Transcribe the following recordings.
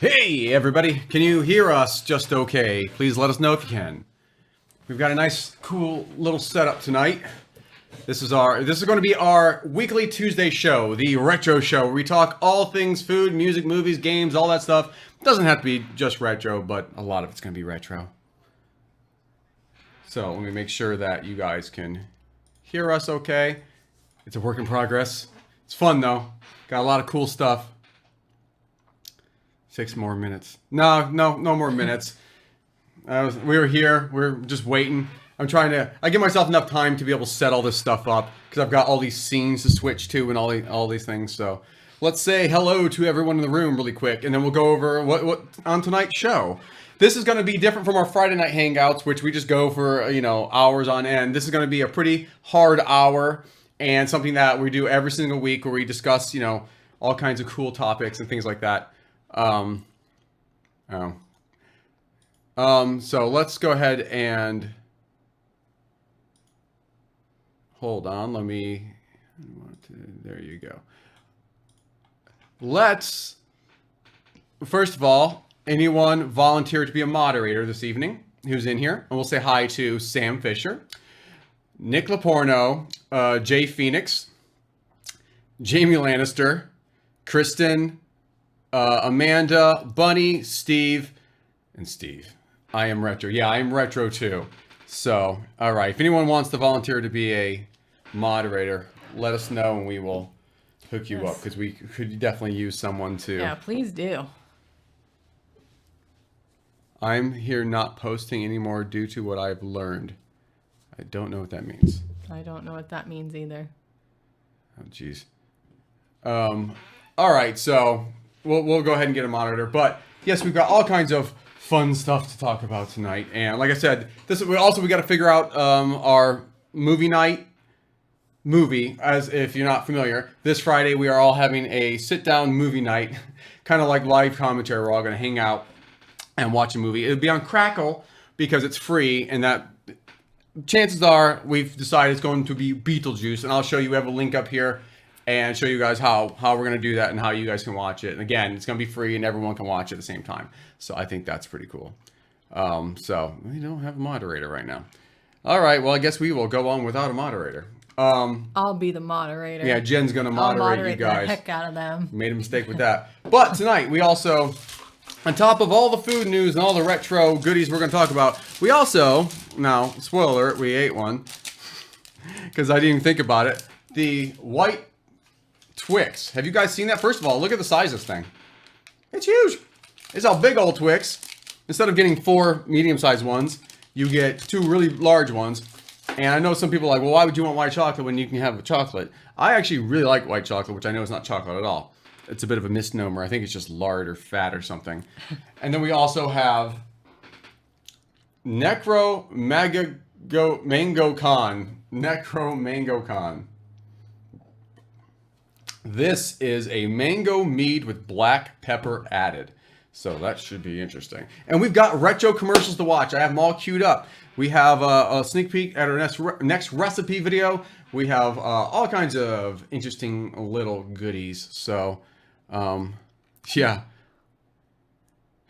Hey everybody, can you hear us just okay? Please let us know if you can. We've got a nice, cool little setup tonight. This is going to be our weekly Tuesday show, the retro show, where we talk all things food, music, movies, games, all that stuff. It doesn't have to be just retro, but a lot of it's going to be retro. So let me make sure that you guys can hear us okay. It's a work in progress. It's fun though. Got a lot of cool stuff. 6 more minutes. No more minutes. We were here. We're just waiting. I give myself enough time to be able to set all this stuff up because I've got all these scenes to switch to and all these things. So let's say hello to everyone in the room really quick, and then we'll go over what on tonight's show. This is going to be different from our Friday night hangouts, which we just go for hours on end. This is going to be a pretty hard hour and something that we do every single week where we discuss all kinds of cool topics and things like that. So let's go ahead and hold on. There you go. First of all, anyone volunteer to be a moderator this evening who's in here? And we'll say hi to Sam Fisher, Nick Laporno, Jay Phoenix, Jamie Lannister, Kristen, Amanda, Bunny, Steve, and Steve. I am retro. Yeah, I am retro too. So, all right. If anyone wants to volunteer to be a moderator, let us know and we will hook you up because we could definitely use someone to. Yeah, please do. I'm here not posting anymore due to what I've learned. I don't know what that means. I don't know what that means either. Oh, jeez. All right, so we'll go ahead and get a moderator. But yes, we've got all kinds of fun stuff to talk about tonight. And like I said, we got to figure out our movie night. As if you're not familiar, this Friday we are all having a sit-down movie night, kind of like live commentary. We're all going to hang out and watch a movie. It'll be on Crackle because it's free, and that chances are we've decided it's going to be Beetlejuice, and I'll show you. We have a link up here and show you guys how we're going to do that and how you guys can watch it. And again, it's going to be free and everyone can watch it at the same time. So I think that's pretty cool. So we don't have a moderator right now. All right, well, I guess we will go on without a moderator. I'll be the moderator. Yeah, Jen's going to moderate you guys. The heck out of them. Made a mistake with that. But tonight, we also, on top of all the food news and all the retro goodies we're going to talk about, we also, now, spoiler alert, we ate one, because I didn't even think about it, the white Twix. Have you guys seen that? First of all, look at the size of this thing. It's huge. It's a big old Twix. Instead of getting 4 medium-sized ones, you get 2 really large ones. And I know some people are like, well, why would you want white chocolate when you can have chocolate? I actually really like white chocolate, which I know is not chocolate at all. It's a bit of a misnomer. I think it's just lard or fat or something. And then we also have Necro Mango Con. Necro Mango Con. This is a mango mead with black pepper added. So that should be interesting. And we've got retro commercials to watch. I have them all queued up. We have a sneak peek at our next recipe video. We have all kinds of interesting little goodies. So, yeah.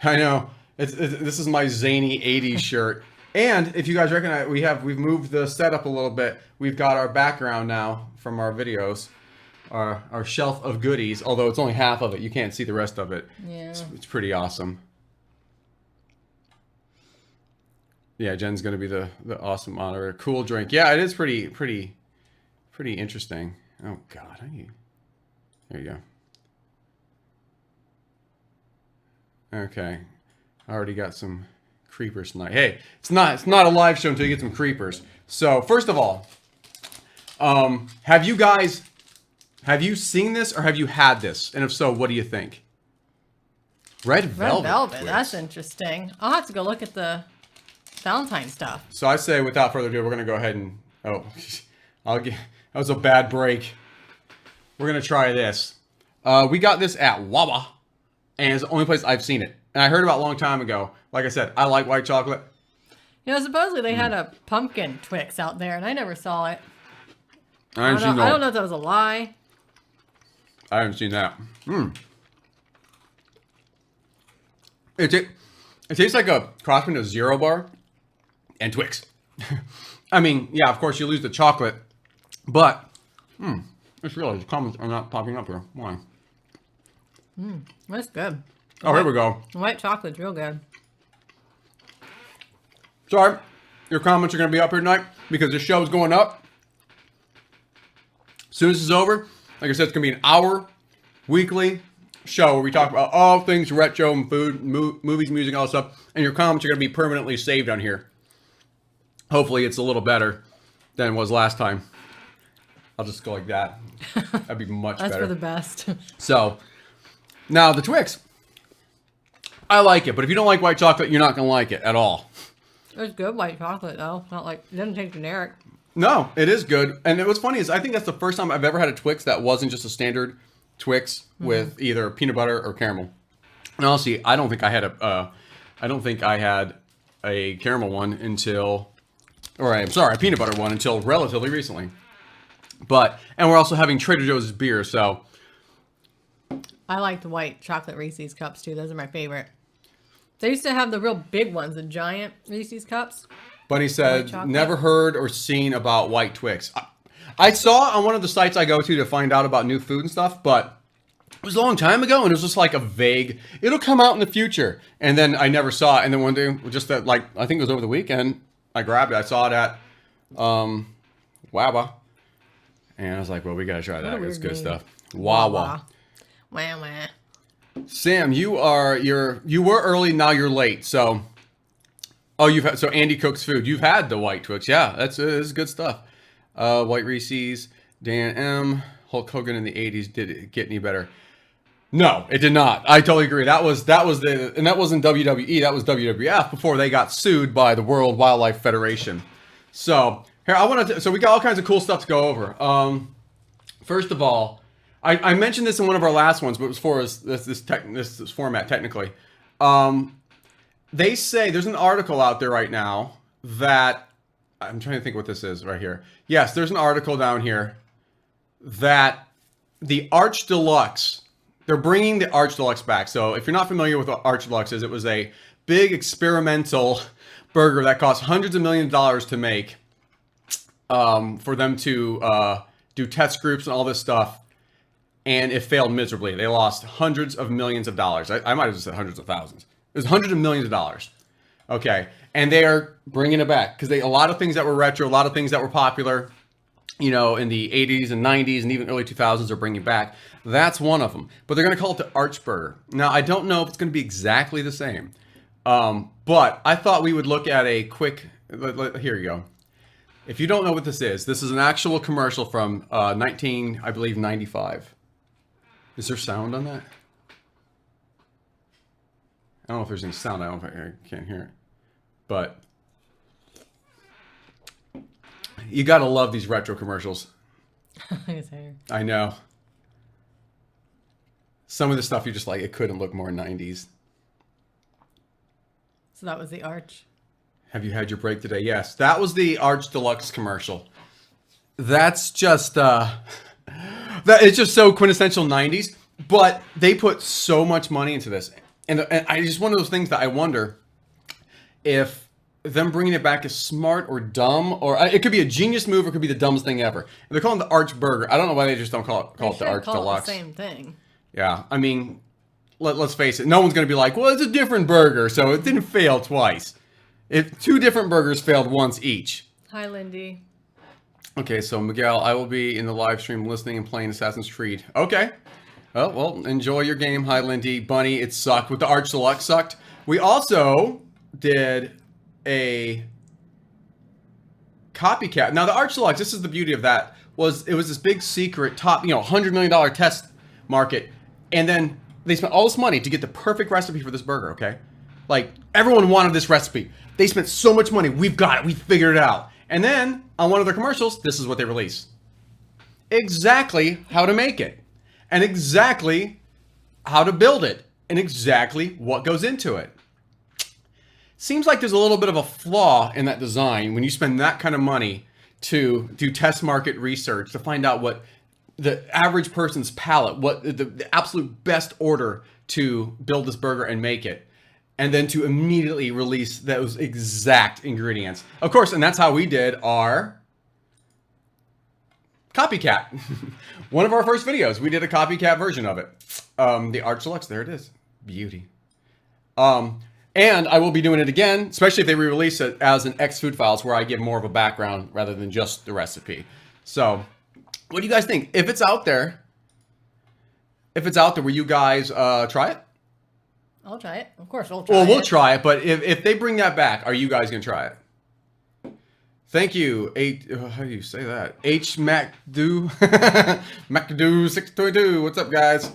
I know. This is my zany 80s shirt. And if you guys recognize, we've moved the setup a little bit. We've got our background now from our videos. Our shelf of goodies, although it's only half of it. You can't see the rest of it. Yeah. It's pretty awesome. Yeah, Jen's going to be the awesome moderator. Cool drink. Yeah, it is pretty interesting. Oh, God. There you go. Okay. I already got some creepers tonight. Hey, it's not a live show until you get some creepers. So, first of all, have you seen this or have you had this? And if so, what do you think? Red Velvet. Twix. That's interesting. I'll have to go look at the Valentine stuff. So I say, without further ado, we're going to go ahead and... Oh, that was a bad break. We're going to try this. We got this at Wawa, and it's the only place I've seen it. And I heard about it a long time ago. Like I said, I like white chocolate. Supposedly they had a pumpkin Twix out there, and I never saw it. I don't know if that was a lie. I haven't seen that. It tastes like a cross between a Zero Bar and Twix. I mean, yeah, of course you lose the chocolate, but it's really the comments are not popping up here. Why? That's good. Oh, here we go. The white chocolate's real good. Sorry, your comments are going to be up here tonight because this show is going up. As soon as it's over, like I said, it's going to be an hour weekly show where we talk about all things retro and food, movies, music, all that stuff. And your comments are going to be permanently saved on here. Hopefully it's a little better than it was last time. I'll just go like that. That'd be much That's better. for the best. So, now the Twix. I like it, but if you don't like white chocolate, you're not going to like it at all. It's good white chocolate, though. Not like, it doesn't taste generic. No, it is good. And what's funny is I think that's the first time I've ever had a Twix that wasn't just a standard Twix with either peanut butter or caramel. And honestly, I don't think I had a caramel one until, a peanut butter one until relatively recently. And we're also having Trader Joe's beer, so. I like the white chocolate Reese's cups, too. Those are my favorite. They used to have the real big ones, the giant Reese's cups. Bunny said, never heard or seen about white Twix. I saw on one of the sites I go to find out about new food and stuff, but it was a long time ago, and it was just like a vague, it'll come out in the future. And then I never saw it. And then one day, just that, like, I think it was over the weekend, I grabbed it. I saw it at Wawa. And I was like, well, we got to try that. It's good stuff. Wawa. Wah, wah. Sam, you were early, now you're late. So, so Andy cooks food. You've had the white Twix. Yeah, that's good stuff. White Reese's, Dan M, Hulk Hogan in the 80s. Did it get any better? No, it did not. I totally agree. And that wasn't WWE. That was WWF before they got sued by the World Wildlife Federation. So here, so we got all kinds of cool stuff to go over. First of all, I mentioned this in one of our last ones, but it was for this format technically. They say there's an article out there right now that I'm trying to think what this is right here. Yes, there's an article down here that the Arch Deluxe, they're bringing the Arch Deluxe back. So if you're not familiar with what Arch Deluxe is, it was a big experimental burger that cost hundreds of millions of dollars to make, for them to do test groups and all this stuff. And it failed miserably. They lost hundreds of millions of dollars. I might have just said hundreds of thousands. It was hundreds of millions of dollars. Okay. And they are bringing it back because a lot of things that were retro, a lot of things that were popular, in the 80s and 90s and even early 2000s are bringing back. That's one of them. But they're going to call it the Arch Burger. Now, I don't know if it's going to be exactly the same. But I thought we would look at a quick, here you go. If you don't know what this is an actual commercial from 95. Is there sound on that? I don't know if there's any sound. I can't hear it. But you gotta love these retro commercials. I know. Some of the stuff you're just like, it couldn't look more 90s. So that was the Arch. Have you had your break today? Yes, that was the Arch Deluxe commercial. That's just it's just so quintessential 90s, but they put so much money into this. And I just one of those things that I wonder if them bringing it back is smart or dumb, or it could be a genius move or it could be the dumbest thing ever. And they're calling it the Arch Burger. I don't know why they just don't call it the Arch Deluxe. The same thing. Yeah, I mean, let's face it. No one's going to be like, well, it's a different burger, so it didn't fail twice. If two different burgers failed once each. Hi, Lindy. Okay, so Miguel, I will be in the live stream listening and playing Assassin's Creed. Okay. Well, enjoy your game. Hi, Lindy. Bunny, it sucked. With the Arch Deluxe sucked. We also did a copycat. Now, the Arch Deluxe, this is the beauty of that, it was this big secret top, $100 million test market. And then they spent all this money to get the perfect recipe for this burger, okay? Like, everyone wanted this recipe. They spent so much money. We've got it. We figured it out. And then, on one of their commercials, this is what they release. Exactly how to make it. And exactly how to build it. And exactly what goes into it. Seems like there's a little bit of a flaw in that design when you spend that kind of money to do test market research to find out what the average person's palate, what the absolute best order to build this burger and make it. and then to immediately release those exact ingredients. Of course, and that's how we did our copycat. One of our first videos, we did a copycat version of it. The Arch Deluxe, there it is. Beauty. And I will be doing it again, especially if they re-release it as an X Food Files, where I give more of a background rather than just the recipe. So, what do you guys think? If it's out there, will you guys try it? I'll try it. Of course, we'll try it. Well, we'll try it, but if they bring that back, are you guys going to try it? Thank you. How do you say that? H MacDo MacDo 622. What's up, guys?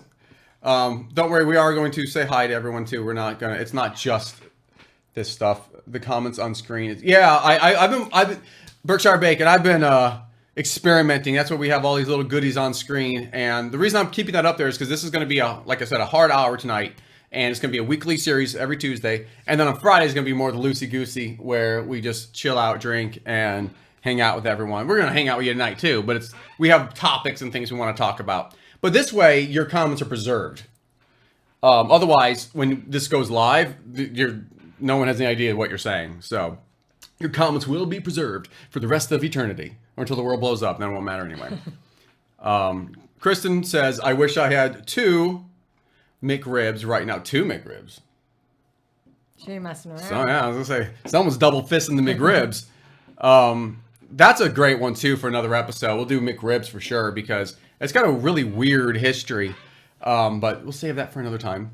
Don't worry, we are going to say hi to everyone too. We're not gonna. It's not just this stuff. The comments on screen. I've been Berkshire Bacon. I've been experimenting. That's why we have all these little goodies on screen. And the reason I'm keeping that up there is because this is going to be like I said, a hard hour tonight. And it's going to be a weekly series every Tuesday. And then on Friday is going to be more the loosey-goosey, where we just chill out, drink, and hang out with everyone. We're going to hang out with you tonight, too. But we have topics and things we want to talk about. But this way, your comments are preserved. Otherwise, when this goes live, no one has any idea what you're saying. So your comments will be preserved for the rest of eternity. Or until the world blows up. Then it won't matter anyway. Kristen says, I wish I had 2 McRibs right now. 2 McRibs. She ain't messing around. So yeah, I was gonna say someone's double fisting the McRibs. That's a great one too for another episode. We'll do McRibs for sure because it's got a really weird history. But we'll save that for another time.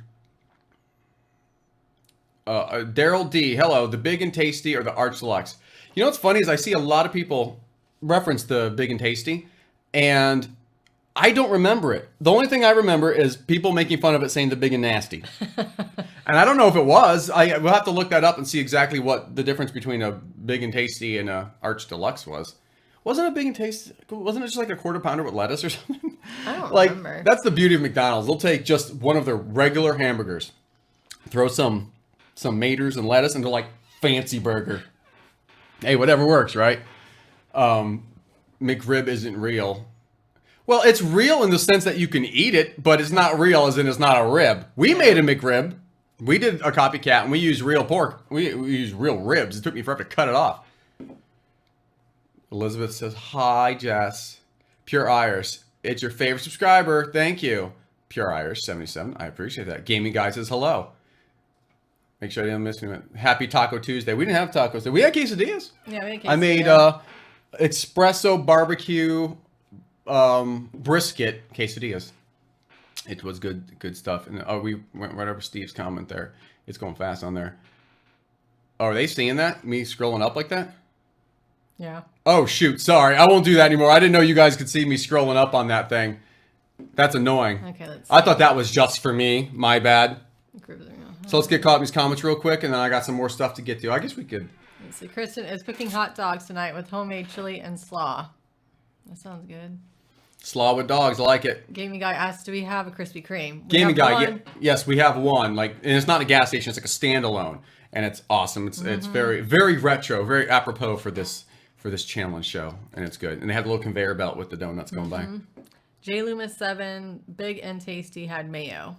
Daryl D, hello. The Big and Tasty or the Arch Deluxe? You know what's funny is I see a lot of people reference the Big and Tasty, and I don't remember it. The only thing I remember is people making fun of it saying the Big and Nasty. And I don't know if it was. We'll have to look that up and see exactly what the difference between a Big and Tasty and a Arch Deluxe was. Wasn't a Big and Tasty, wasn't it just like a quarter pounder with lettuce or something? I don't remember. That's the beauty of McDonald's. They'll take just one of their regular hamburgers, throw some maters and lettuce into like fancy burger. Hey, whatever works, right? McRib isn't real. Well, it's real in the sense that you can eat it, but it's not real as in it's not a rib. We made a McRib. We did a copycat, and we used real pork. We used real ribs. It took me forever to cut it off. Elizabeth says, hi, Jess. Pure Irish. It's your favorite subscriber. Thank you. Pure Irish 77. I appreciate that. Gaming Guy says hello. Make sure I didn't miss me. Happy Taco Tuesday. We didn't have tacos today. We had quesadillas. Yeah, we had quesadillas. I made espresso barbecue brisket quesadillas. It was good stuff. And we went right over Steve's comment there. It's going fast on there. Oh, are they seeing that? Me scrolling up like that? Yeah. Oh shoot, sorry. I won't do that anymore. I didn't know you guys could see me scrolling up on that thing. That's annoying. Okay, let's see. I thought that was just for me. My bad. So let's get caught in these comments real quick, and then I got some more stuff to get to. I guess we could. Let's see. Kristen is cooking hot dogs tonight with homemade chili and slaw. That sounds good. Slaw with dogs, I like it. Gaming Guy asked, do we have a Krispy Kreme? Gaming Guy, yes, we have one. And it's not a gas station; it's like a standalone, and it's awesome. It's very very retro, very apropos for this channel and show, and it's good. And they have a little conveyor belt with the donuts going by. J Loomis 7, Big and Tasty had mayo.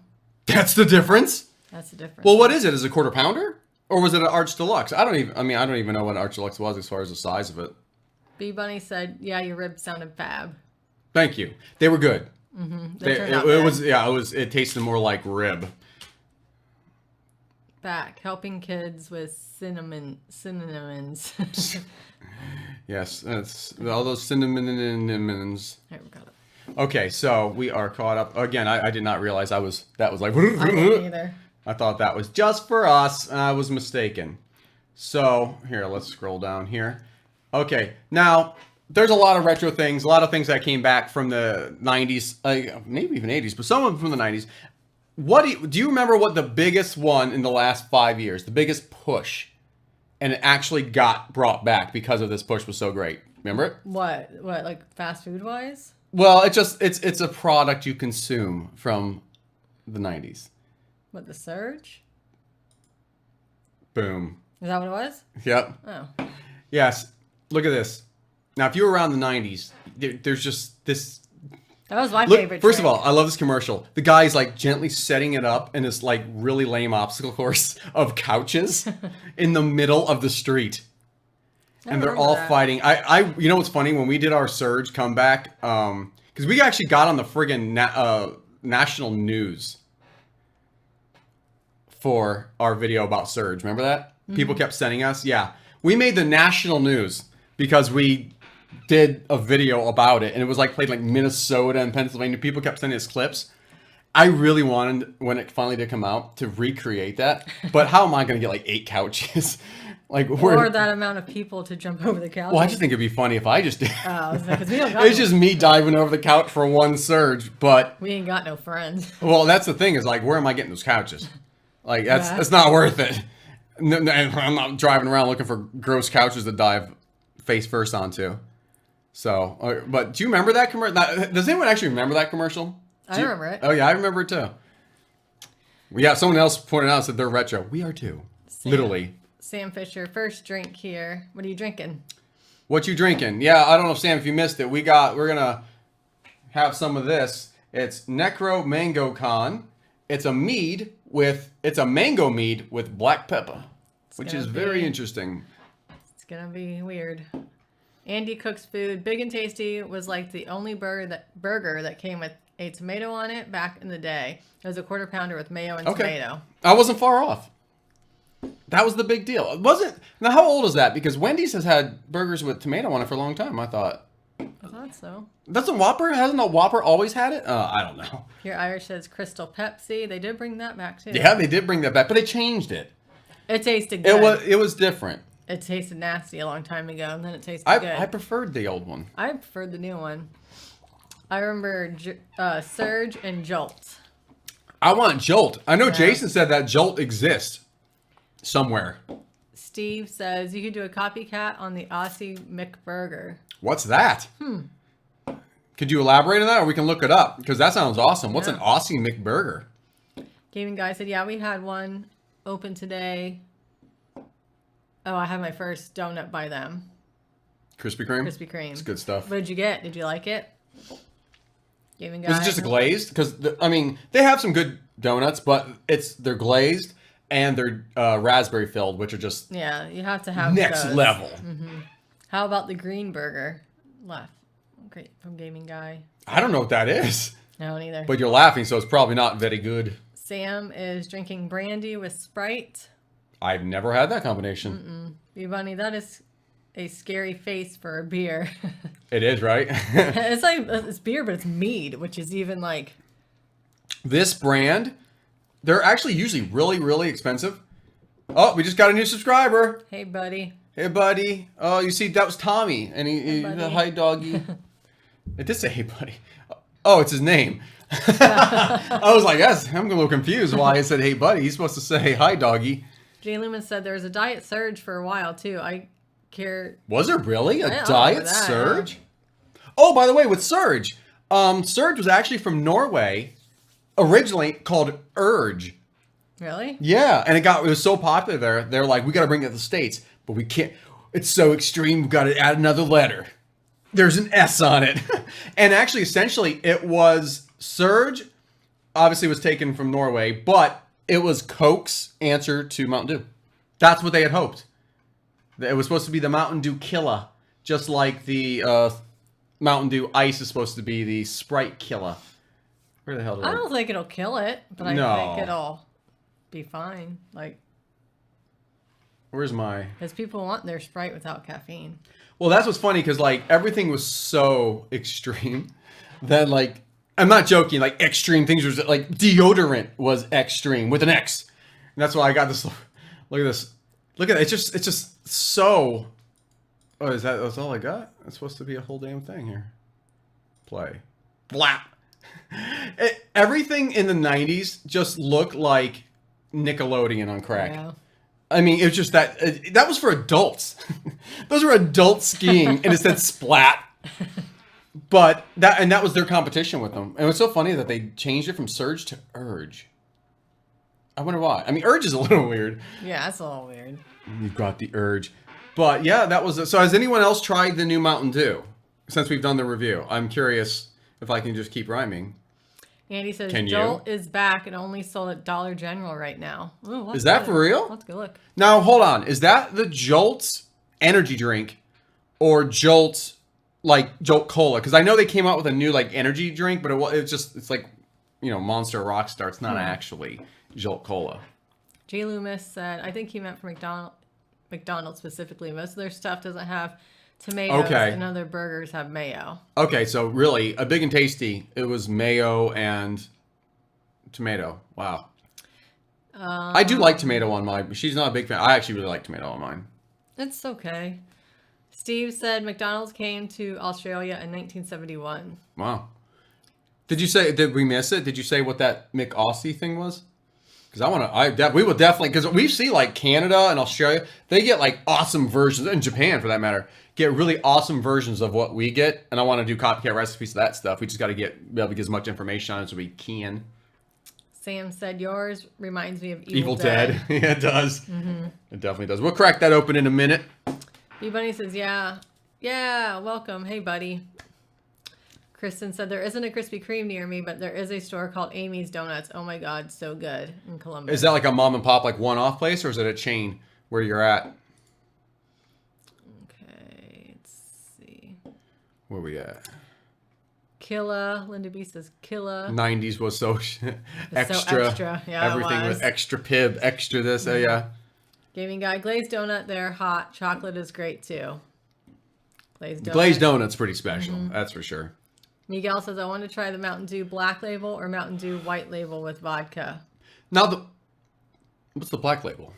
That's the difference. That's the difference. Well, what is it? Is it a quarter pounder, or was it an Arch Deluxe? I don't even know what an Arch Deluxe was as far as the size of it. B Bunny said, "Yeah, your ribs sounded fab." Thank you. They were good. It tasted more like rib. Back helping kids with cinnamons. Yes, that's all those cinnamons. Here, we got it. Okay, so we are caught up again. I did not realize that was like. I didn't either. I thought that was just for us. I was mistaken. So here, let's scroll down here. Okay, now there's a lot of retro things, a lot of things that came back from the 90s, maybe even 80s, but some of them from the 90s. Do you remember what the biggest one in the last 5 years, the biggest push, and it actually got brought back because of this push was so great? Remember it? What, like fast food wise? Well, it's a product you consume from the 90s. What, the surge? Boom. Is that what it was? Yep. Oh. Yes. Look at this. Now, if you were around the 90s, there's just this That was my Look, favorite. first of drink. all, I love this commercial. The guy's like gently setting it up in this like really lame obstacle course of couches in the middle of the street. And they're all fighting. You know what's funny? When we did our Surge comeback, because we actually got on the friggin' national news for our video about Surge. Remember that? People kept sending us. Yeah, we made the national news because we did a video about it, and it was like played like Minnesota and Pennsylvania. People kept sending us clips. I really wanted, when it finally did come out, to recreate that. But how am I going to get like 8 couches? Like, or that amount of people to jump over the couch. Well, I just think it'd be funny if I just did. Oh, because we don't got It's just me diving over the couch for one Surge, but we ain't got no friends. well, that's the thing is like, where am I getting those couches? Like, that's not worth it. And I'm not driving around looking for gross couches to dive face first onto. So, but do you remember that commercial? Does anyone actually remember that commercial? I remember it. Oh yeah, I remember it too. Yeah, someone else pointed out said they're retro. We are too. Literally. Sam Fisher, first drink here. What are you drinking? What you drinking? Yeah, I don't know, Sam, if you missed it. We're gonna have some of this. It's Necro Mango Con. It's a mango mead with black pepper, which is very interesting. It's gonna be weird. Andy Cooks Food. Big and Tasty was like the only burger that came with a tomato on it back in the day. It was a quarter pounder with mayo and tomato. I wasn't far off. That was the big deal. It wasn't. Now, how old is that? Because Wendy's has had burgers with tomato on it for a long time, I thought. I thought so. Hasn't a Whopper always had it? I don't know. Here, Irish says Crystal Pepsi. They did bring that back, too. Yeah, they did bring that back, but they changed it. It tasted good. It was different. It tasted nasty a long time ago, and then it tasted good. I preferred the old one. I preferred the new one. I remember Surge and Jolt. I want Jolt. I know Jason said that Jolt exists somewhere. Steve says you could do a copycat on the Aussie McBurger. What's that? Could you elaborate on that, or we can look it up? Because that sounds awesome. What's an Aussie McBurger? Gaming Guy said, yeah, we had one open today. Oh, I had my first donut by them. Krispy Kreme? Krispy Kreme. It's good stuff. What did you get? Did you like it? Gaming Guy. Was it just glazed? Because, they have some good donuts, but they're glazed and they're raspberry filled, which are just... Yeah, you have to have next those. level. Mm-hmm. How about the green burger? Left. Great. From Gaming Guy. I don't know what that is. No, neither. But you're laughing, so it's probably not very good. Sam is drinking brandy with Sprite. I've never had that combination. Bunny, that is a scary face for a beer. It is, right? It's like it's beer, but it's mead, which is even like... This brand, they're actually usually really, really expensive. Oh, we just got a new subscriber. Hey, buddy. Hey, buddy. Oh, you see, that was Tommy. And he hi, doggy. It did say, hey, buddy. Oh, it's his name. I was like, yes, I'm a little confused why I said, hey, buddy. He's supposed to say, hi, doggy. Jay Lumen said there was a Diet Surge for a while, too. Was there really a I don't Diet remember that, Surge? Oh, by the way, with Surge, Surge was actually from Norway, originally called Urge. Really? Yeah, and it was so popular there. They're like, we got to bring it to the States, but we can't. It's so extreme. We've got to add another letter. There's an S on it. And actually, essentially, it was Surge, obviously was taken from Norway, but it was Coke's answer to Mountain Dew. That's what they had hoped. It was supposed to be the Mountain Dew Killer, just like the Mountain Dew Ice is supposed to be the Sprite Killer. Where the hell did I don't think it'll kill it, but I think it'll be fine. Like, where's my... Because people want their Sprite without caffeine. Well, that's what's funny, because, like, everything was so extreme that, like, I'm not joking, like, extreme things was, like, deodorant was extreme with an X. And that's why I got this, look at this. Look at it, it's just so... Oh, that's all I got? It's supposed to be a whole damn thing here. Play. Blap. Everything in the 90s just looked like Nickelodeon on crack. Yeah. I mean, it was just that was for adults. Those were adults skiing, and it said splat. But that was their competition with them. And it was so funny that they changed it from Surge to Urge. I wonder why. I mean, Urge is a little weird. Yeah, that's a little weird. You've got the Urge. But yeah, that was... So has anyone else tried the new Mountain Dew since we've done the review? I'm curious. if I can just keep rhyming. Andy says, Can you? Jolt is back and only sold at Dollar General right now. Ooh, Is that for real? Let's go look. Now, hold on. Is that the Jolt's energy drink or Jolt's, like, Jolt Cola? Because I know they came out with a new, like, energy drink, but it's like, you know, Monster Rockstar. It's not actually Jolt Cola. Jay Loomis said, I think he meant for McDonald's specifically. Most of their stuff doesn't have tomatoes, and other burgers have mayo. Okay, so really, a Big and Tasty, it was mayo and tomato. Wow. I do like tomato on mine. She's not a big fan. I actually really like tomato on mine. It's okay. Steve said McDonald's came to Australia in 1971. Wow. Did we miss it? Did you say what that McAussie thing was? Because we will definitely, because we see like Canada and Australia, they get like awesome versions, and Japan for that matter, get really awesome versions of what we get. And I want to do copycat recipes of that stuff. We just got to be able to get as much information on it as we can. Sam said, yours reminds me of Evil Dead. Yeah, it does. Mm-hmm. It definitely does. We'll crack that open in a minute. B-Bunny says, yeah, welcome. Hey, buddy. Kristen said, there isn't a Krispy Kreme near me, but there is a store called Amy's Donuts. Oh my God, so good in Columbus. Is that like a mom and pop, like one-off place, or is it a chain where you're at? Okay, let's see. Where we at? Killa. Linda B says Killa. 90s was so extra. So extra. Yeah, everything was extra pib, extra this. Mm-hmm. Yeah. Gaming Guy, glazed donut, they're hot. Chocolate is great too. Glazed donut's pretty special, that's for sure. Miguel says, I want to try the Mountain Dew Black Label or Mountain Dew White Label with vodka. Now, what's the Black Label?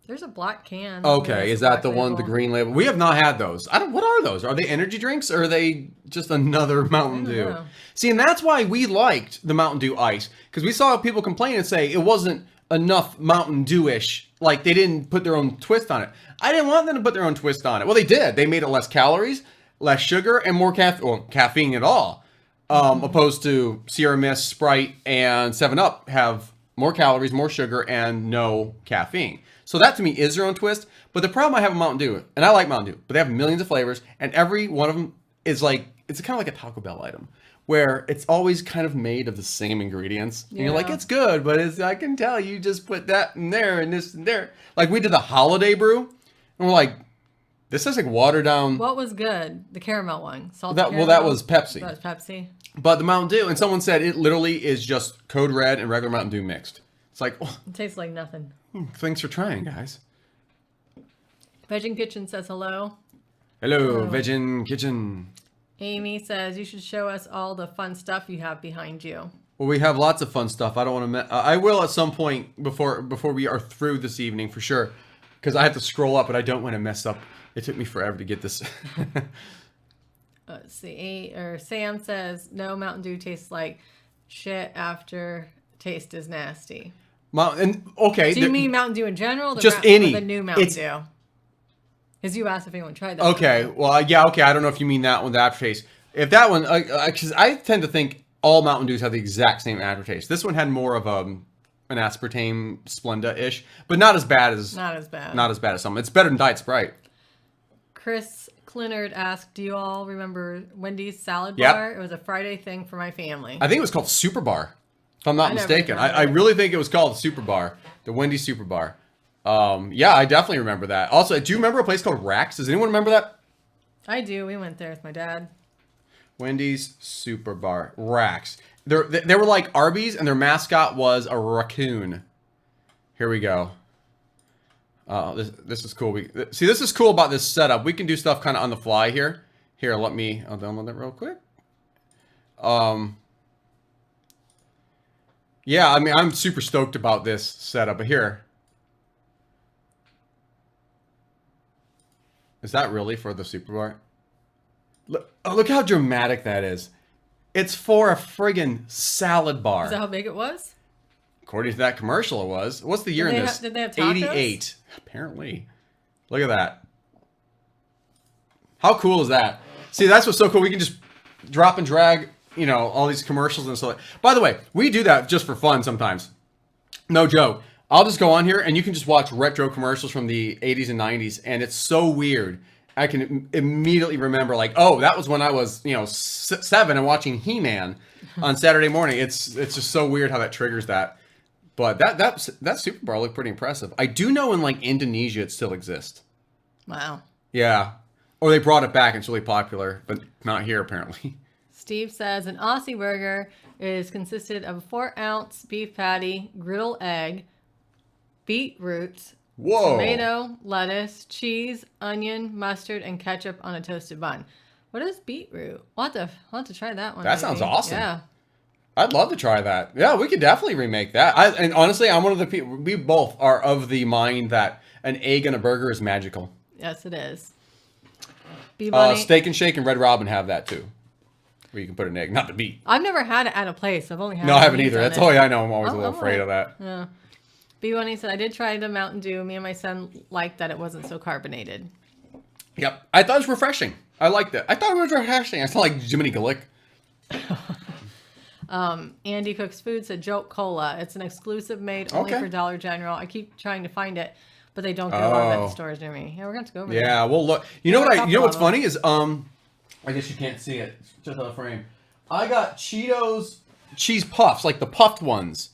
There's a black can. Okay, is that the one, the green label? We have not had those. What are those? Are they energy drinks or are they just another Mountain Dew? Know. See, and that's why we liked the Mountain Dew Ice, because we saw people complain and say it wasn't enough Mountain Dew-ish. Like, they didn't put their own twist on it. I didn't want them to put their own twist on it. Well, they did. They made it less calories, less sugar, and more caffeine at all. Opposed to Sierra Mist, Sprite, and 7-Up have more calories, more sugar, and no caffeine. So that to me is their own twist. But the problem I have with Mountain Dew, and I like Mountain Dew, but they have millions of flavors, and every one of them is like, it's kind of like a Taco Bell item, where it's always kind of made of the same ingredients. And you're like, it's good, but I can tell you just put that in there and this and there. Like we did the holiday brew, and we're like, this is like watered down. What was good? The caramel one. Caramel? That was Pepsi. That was Pepsi. But the Mountain Dew, and someone said it literally is just Code Red and regular Mountain Dew mixed. It's like, oh, it tastes like nothing. Thanks for trying, guys. Veggie Kitchen says hello. Hello, Veggie Kitchen. Amy says you should show us all the fun stuff you have behind you. Well, we have lots of fun stuff. I don't want to. I will at some point before we are through this evening for sure, because I have to scroll up, but I don't want to mess up. It took me forever to get this. Let's see. Sam says no, Mountain Dew tastes like shit after taste is nasty. Okay. Do you mean Mountain Dew in general? Just any. The new Mountain Dew. Because you asked if anyone tried that. Okay. Well, yeah. Okay. I don't know if you mean that one, the aftertaste. If that one, because I tend to think all Mountain Dews have the exact same aftertaste. This one had more of an aspartame Splenda-ish, but not as bad as some. It's better than Diet Sprite. Chris Clinard asked, do you all remember Wendy's salad bar? It was a Friday thing for my family. I think it was called Super Bar, if I'm not mistaken. I really think it was called Super Bar, the Wendy's Super Bar. Yeah, I definitely remember that. Also, do you remember a place called Rax? Does anyone remember that? I do. We went there with my dad. Wendy's Super Bar. Rax. They were like Arby's, and their mascot was a raccoon. Here we go. This is cool. See, this is cool about this setup. We can do stuff kind of on the fly here. Here, I'll download that real quick. Yeah, I mean, I'm super stoked about this setup. But here. Is that really for the Super Bar? Look how dramatic that is. It's for a friggin' salad bar. Is that how big it was? According to that commercial, it was. What's the year in this? Did they have tacos? 88. Apparently. Look at that. How cool is that? See, that's what's so cool. We can just drop and drag, all these commercials and stuff. By the way, we do that just for fun sometimes. No joke. I'll just go on here and you can just watch retro commercials from the 80s and 90s, and it's so weird. I can immediately remember like, oh, that was when I was, 7 and watching He-Man on Saturday morning. It's just so weird how that triggers that. But that Super Bar looked pretty impressive. I do know in like Indonesia it still exists. Wow. Yeah. Or they brought it back. It's really popular, but not here apparently. Steve says an Aussie burger is consisted of a 4-ounce beef patty, griddle egg, beetroot, Whoa. tomato, lettuce, cheese, onion, mustard, and ketchup on a toasted bun. What is beetroot? We'll have to try that one. That sounds awesome. Yeah. I'd love to try that. Yeah, we could definitely remake that. And honestly, I'm one of the people, we both are of the mind that an egg in a burger is magical. Yes, it is. Steak and Shake and Red Robin have that too. Where you can put an egg, not the meat. I've never had it at a place. I've only had No, I haven't either. That's all I know. I'm always a little afraid of that. Yeah. B1 said, I did try the Mountain Dew. Me and my son liked that it wasn't so carbonated. Yep. I thought it was refreshing. I liked it. I thought it was refreshing. I sound like Jiminy Glick. Andy Cooks Food said Jolt Cola. It's an exclusive made only for Dollar General. I keep trying to find it, but they don't go on at the stores near me. Yeah, we're going to go over there. Yeah, well, look. You know what's funny is, I guess you can't see it. It's just on the frame. I got Cheetos cheese puffs, like the puffed ones.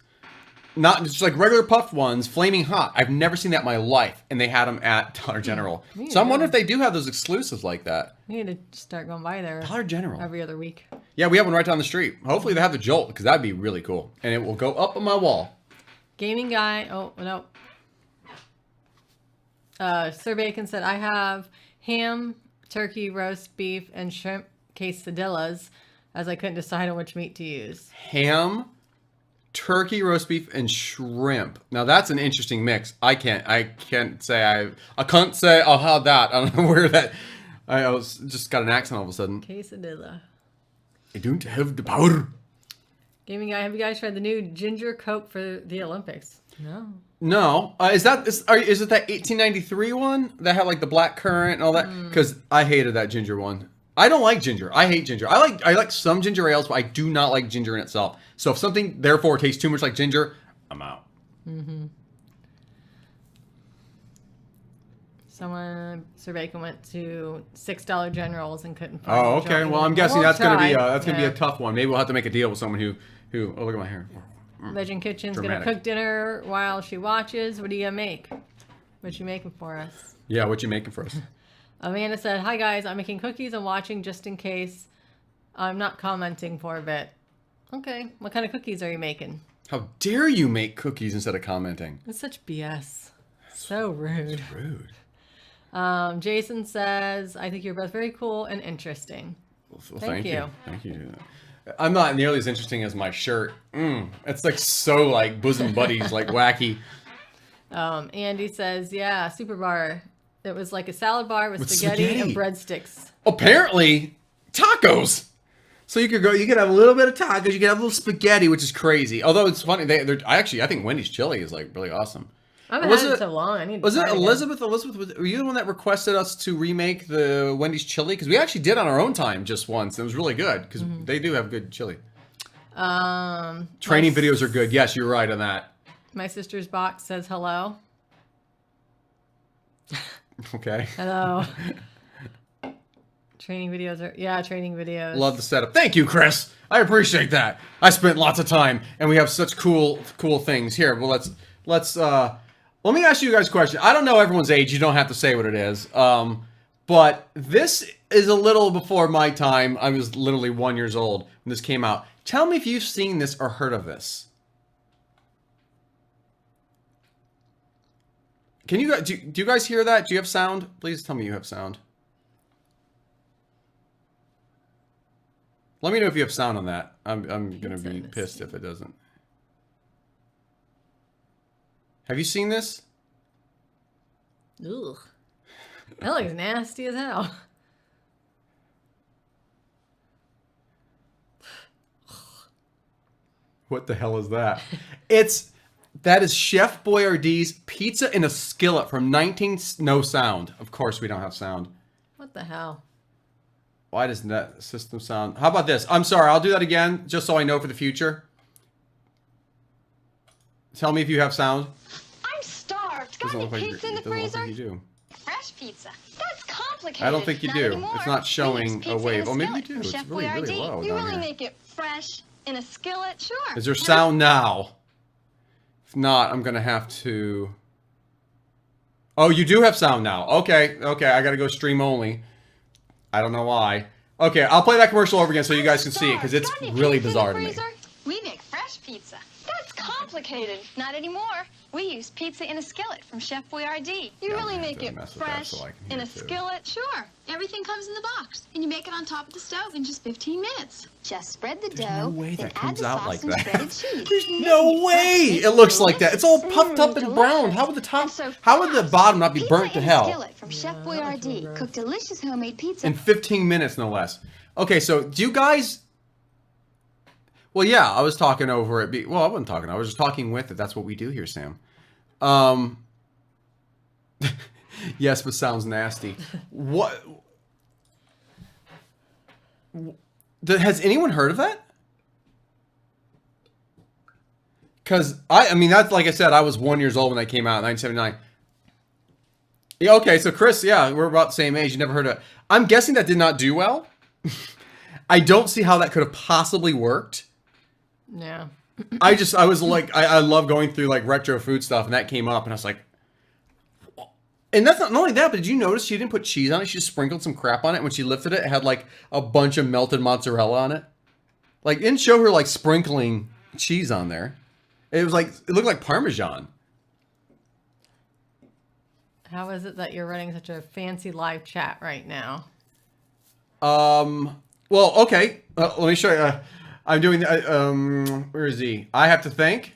Not just like regular puffed ones, flaming hot. I've never seen that in my life, and they had them at Dollar General. So I'm wondering if they do have those exclusives like that. We need to start going by there. Dollar General. Every other week. Yeah, we have one right down the street. Hopefully they have the Jolt, because that'd be really cool. And it will go up on my wall. Gaming Guy. Oh, no. Sir Bacon said, I have ham, turkey, roast beef, and shrimp quesadillas, as I couldn't decide on which meat to use. Ham, turkey, roast beef, and shrimp. Now that's an interesting mix. I can't say I'll have that. I don't know where that. I was just got an accent all of a sudden. Quesadilla. I don't have the power. Gaming Guy, have you guys tried the new ginger Coke for the Olympics? No. No. Is it that 1893 one that had like the black currant and all that? Because I hated that ginger one. I don't like ginger. I hate ginger. I like some ginger ales, but I do not like ginger in itself. So if something therefore tastes too much like ginger, I'm out. Mm-hmm. Sir Bacon went to $6 Generals and couldn't find. Oh, okay. Well, I'm guessing that's gonna be a tough one. Maybe we'll have to make a deal with someone who. Oh, look at my hair. Legend Kitchen's Dramatic. gonna cook dinner while she watches. What are you gonna make? What you making for us? Yeah, what you making for us? Amanda said, "Hi guys, I'm making cookies and watching just in case. I'm not commenting for a bit." Okay, what kind of cookies are you making? How dare you make cookies instead of commenting? It's such BS. So rude. It's rude. Jason says, "I think you're both very cool and interesting." Well, thank you. Thank you. I'm not nearly as interesting as my shirt. It's like so like bosom buddies, like wacky. Andy says, "Yeah, Super Bar. It was like a salad bar with spaghetti and breadsticks." Apparently, tacos. So you could have a little bit of tacos, you could have a little spaghetti, which is crazy. Although it's funny, I think Wendy's chili is like really awesome. I haven't had it so long. Was it Elizabeth? Elizabeth, were you the one that requested us to remake the Wendy's chili? Because we actually did on our own time just once. It was really good because they do have good chili. Training videos are good. Yes, you're right on that. My sister's box says hello. Okay. Hello. Training videos. Love the setup. Thank you, Chris. I appreciate that. I spent lots of time, and we have such cool things here. Well, let me ask you guys a question. I don't know everyone's age. You don't have to say what it is. But this is a little before my time. I was literally 1 year old when this came out. Tell me if you've seen this or heard of this. Can you guys do you guys hear that? Do you have sound? Please tell me you have sound. Let me know if you have sound on that. I'm gonna be pissed if it doesn't. Have you seen this? Ugh. That looks nasty as hell. What the hell is that? That is Chef Boyardee's pizza in a skillet from no sound. Of course we don't have sound. What the hell? Why doesn't that system sound? How about this? I'm sorry, I'll do that again just so I know for the future. Tell me if you have sound. I'm starved. Got any pizza in the freezer? Like you do. Fresh pizza. That's comfort complicated. I don't think you Not do. anymore. It's not We showing use a pizza wave. in Oh, maybe you skillet do. from It's Chef really, really Boyardee. low You down really here. make it fresh in a skillet, sure. Is there sound now? If not, I'm going to have to... Oh, you do have sound now. Okay, I got to go stream only. I don't know why. Okay, I'll play that commercial over again so you guys can see it, because it's really bizarre to me. We make fresh pizza. That's complicated. Not anymore. We use pizza in a skillet from Chef Boyardee. You really make it fresh in a skillet? Sure. Everything comes in the box, and you make it on top of the stove in just 15 minutes. Just spread the dough, no way then that add comes the out sauce like and that. shredded cheese. There's no way it looks like that. It's all puffed up and brown. How would the top, how would the bottom not be burnt to hell? Skillet from Chef Boyardee. Cook delicious homemade pizza. In 15 minutes, no less. Okay, so do you guys... Well, yeah, I was talking over it. Well, I wasn't talking. I was just talking with it. That's what we do here, Sam. Yes, but sounds nasty. What? Has anyone heard of that? Because I mean, that's like I said, I was 1 year old when that came out in 1979. Yeah, okay, so Chris, yeah, we're about the same age. You never heard of it. I'm guessing that did not do well. I don't see how that could have possibly worked. Yeah. I was like, I love going through like retro food stuff, and that came up, and I was like, and that's not only that, but did you notice she didn't put cheese on it? She just sprinkled some crap on it. When she lifted it, it had like a bunch of melted mozzarella on it. Like, it didn't show her like sprinkling cheese on there. It was like, it looked like Parmesan. How is it that you're running such a fancy live chat right now? Well, okay. Let me show you. I'm doing, where is he? I have to thank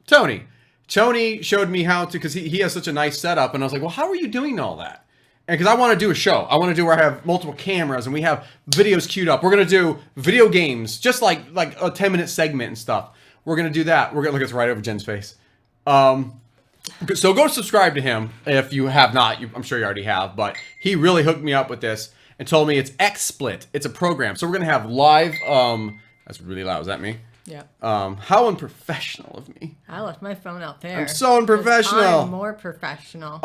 Tony. Tony showed me how to, because he has such a nice setup, and I was like, well, how are you doing all that? And because I want to do a show. I want to do where I have multiple cameras, and we have videos queued up. We're going to do video games, just like a 10-minute segment and stuff. We're going to do that. We're going to look, it's right over Jen's face. So go subscribe to him if you have not. I'm sure you already have, but he really hooked me up with this and told me it's XSplit. It's a program. So we're going to have live, that's really loud. Is that me? Yeah. How unprofessional of me. I left my phone out there. I'm so unprofessional. I'm more professional.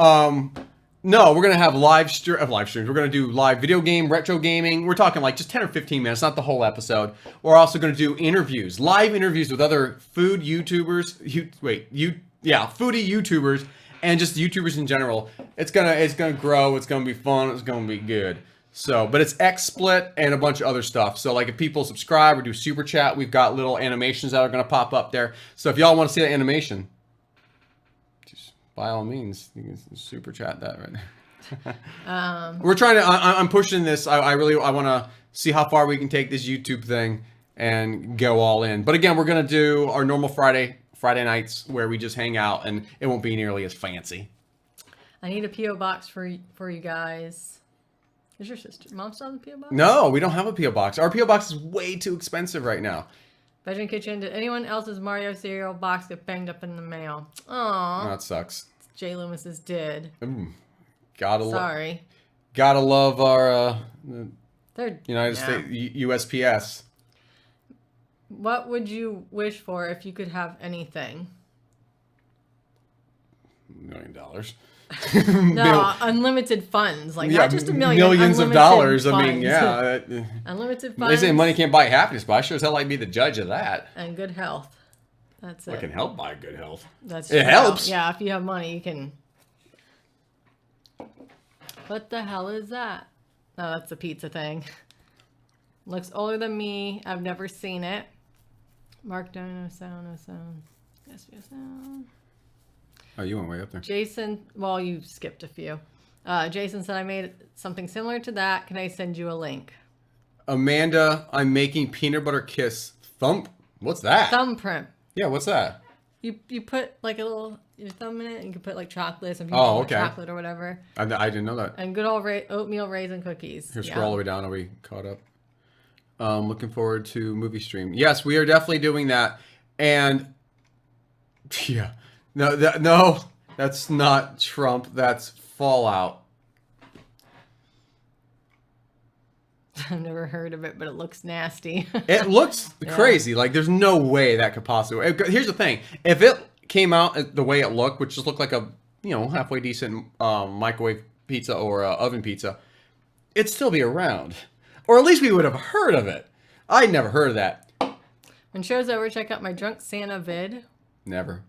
No, we're going to have live streams. We're going to do live video game, retro gaming. We're talking like just 10 or 15 minutes, not the whole episode. We're also going to do interviews, live interviews with other food YouTubers. Foodie YouTubers and just YouTubers in general. It's gonna grow. It's gonna be fun. It's gonna be good. So, but it's XSplit and a bunch of other stuff. So, like if people subscribe or do super chat, we've got little animations that are gonna pop up there. So, if y'all want to see that animation, just by all means, you can super chat that right there. We're trying to. I'm pushing this. I want to see how far we can take this YouTube thing and go all in. But again, we're gonna do our normal Friday nights where we just hang out, and it won't be nearly as fancy. I need a P.O. box for you guys. Is your mom still have a P.O. box? No, we don't have a P.O. box. Our P.O. box is way too expensive right now. Bedroom Kitchen, did anyone else's Mario cereal box get banged up in the mail? Aww. That sucks. Jay Loomis's did. Ooh, Sorry. Gotta love our United States USPS. What would you wish for if you could have anything? $1 million. No, unlimited funds. Like, not just $1 million. Millions of dollars. Funds. I mean, yeah. Unlimited funds. They say money can't buy happiness, but I sure as hell like to be the judge of that. And good health. That's it. It can help buy good health. It helps. Yeah, if you have money, you can. What the hell is that? Oh, that's a pizza thing. Looks older than me. I've never seen it. Mark down, no sound. Yes, sound. Oh, you went way up there. Jason, well, you skipped a few. Jason said, I made something similar to that. Can I send you a link? Amanda, I'm making peanut butter kiss thumb. What's that? Thumbprint. Yeah, what's that? You put like a little your thumb in it, and you can put like chocolate, some chocolate or whatever. I didn't know that. And good old oatmeal raisin cookies. Here, scroll all the way down. Are we caught up? Looking forward to movie stream. Yes, we are definitely doing that. And yeah, no, that's not Trump. That's Fallout. I've never heard of it, but it looks nasty. It looks crazy. Like there's no way that could possibly. Here's the thing: if it came out the way it looked, which just looked like a halfway decent microwave pizza or oven pizza, it'd still be around. Or at least we would have heard of it. I'd never heard of that. When show's over, check out my Drunk Santa vid. Never.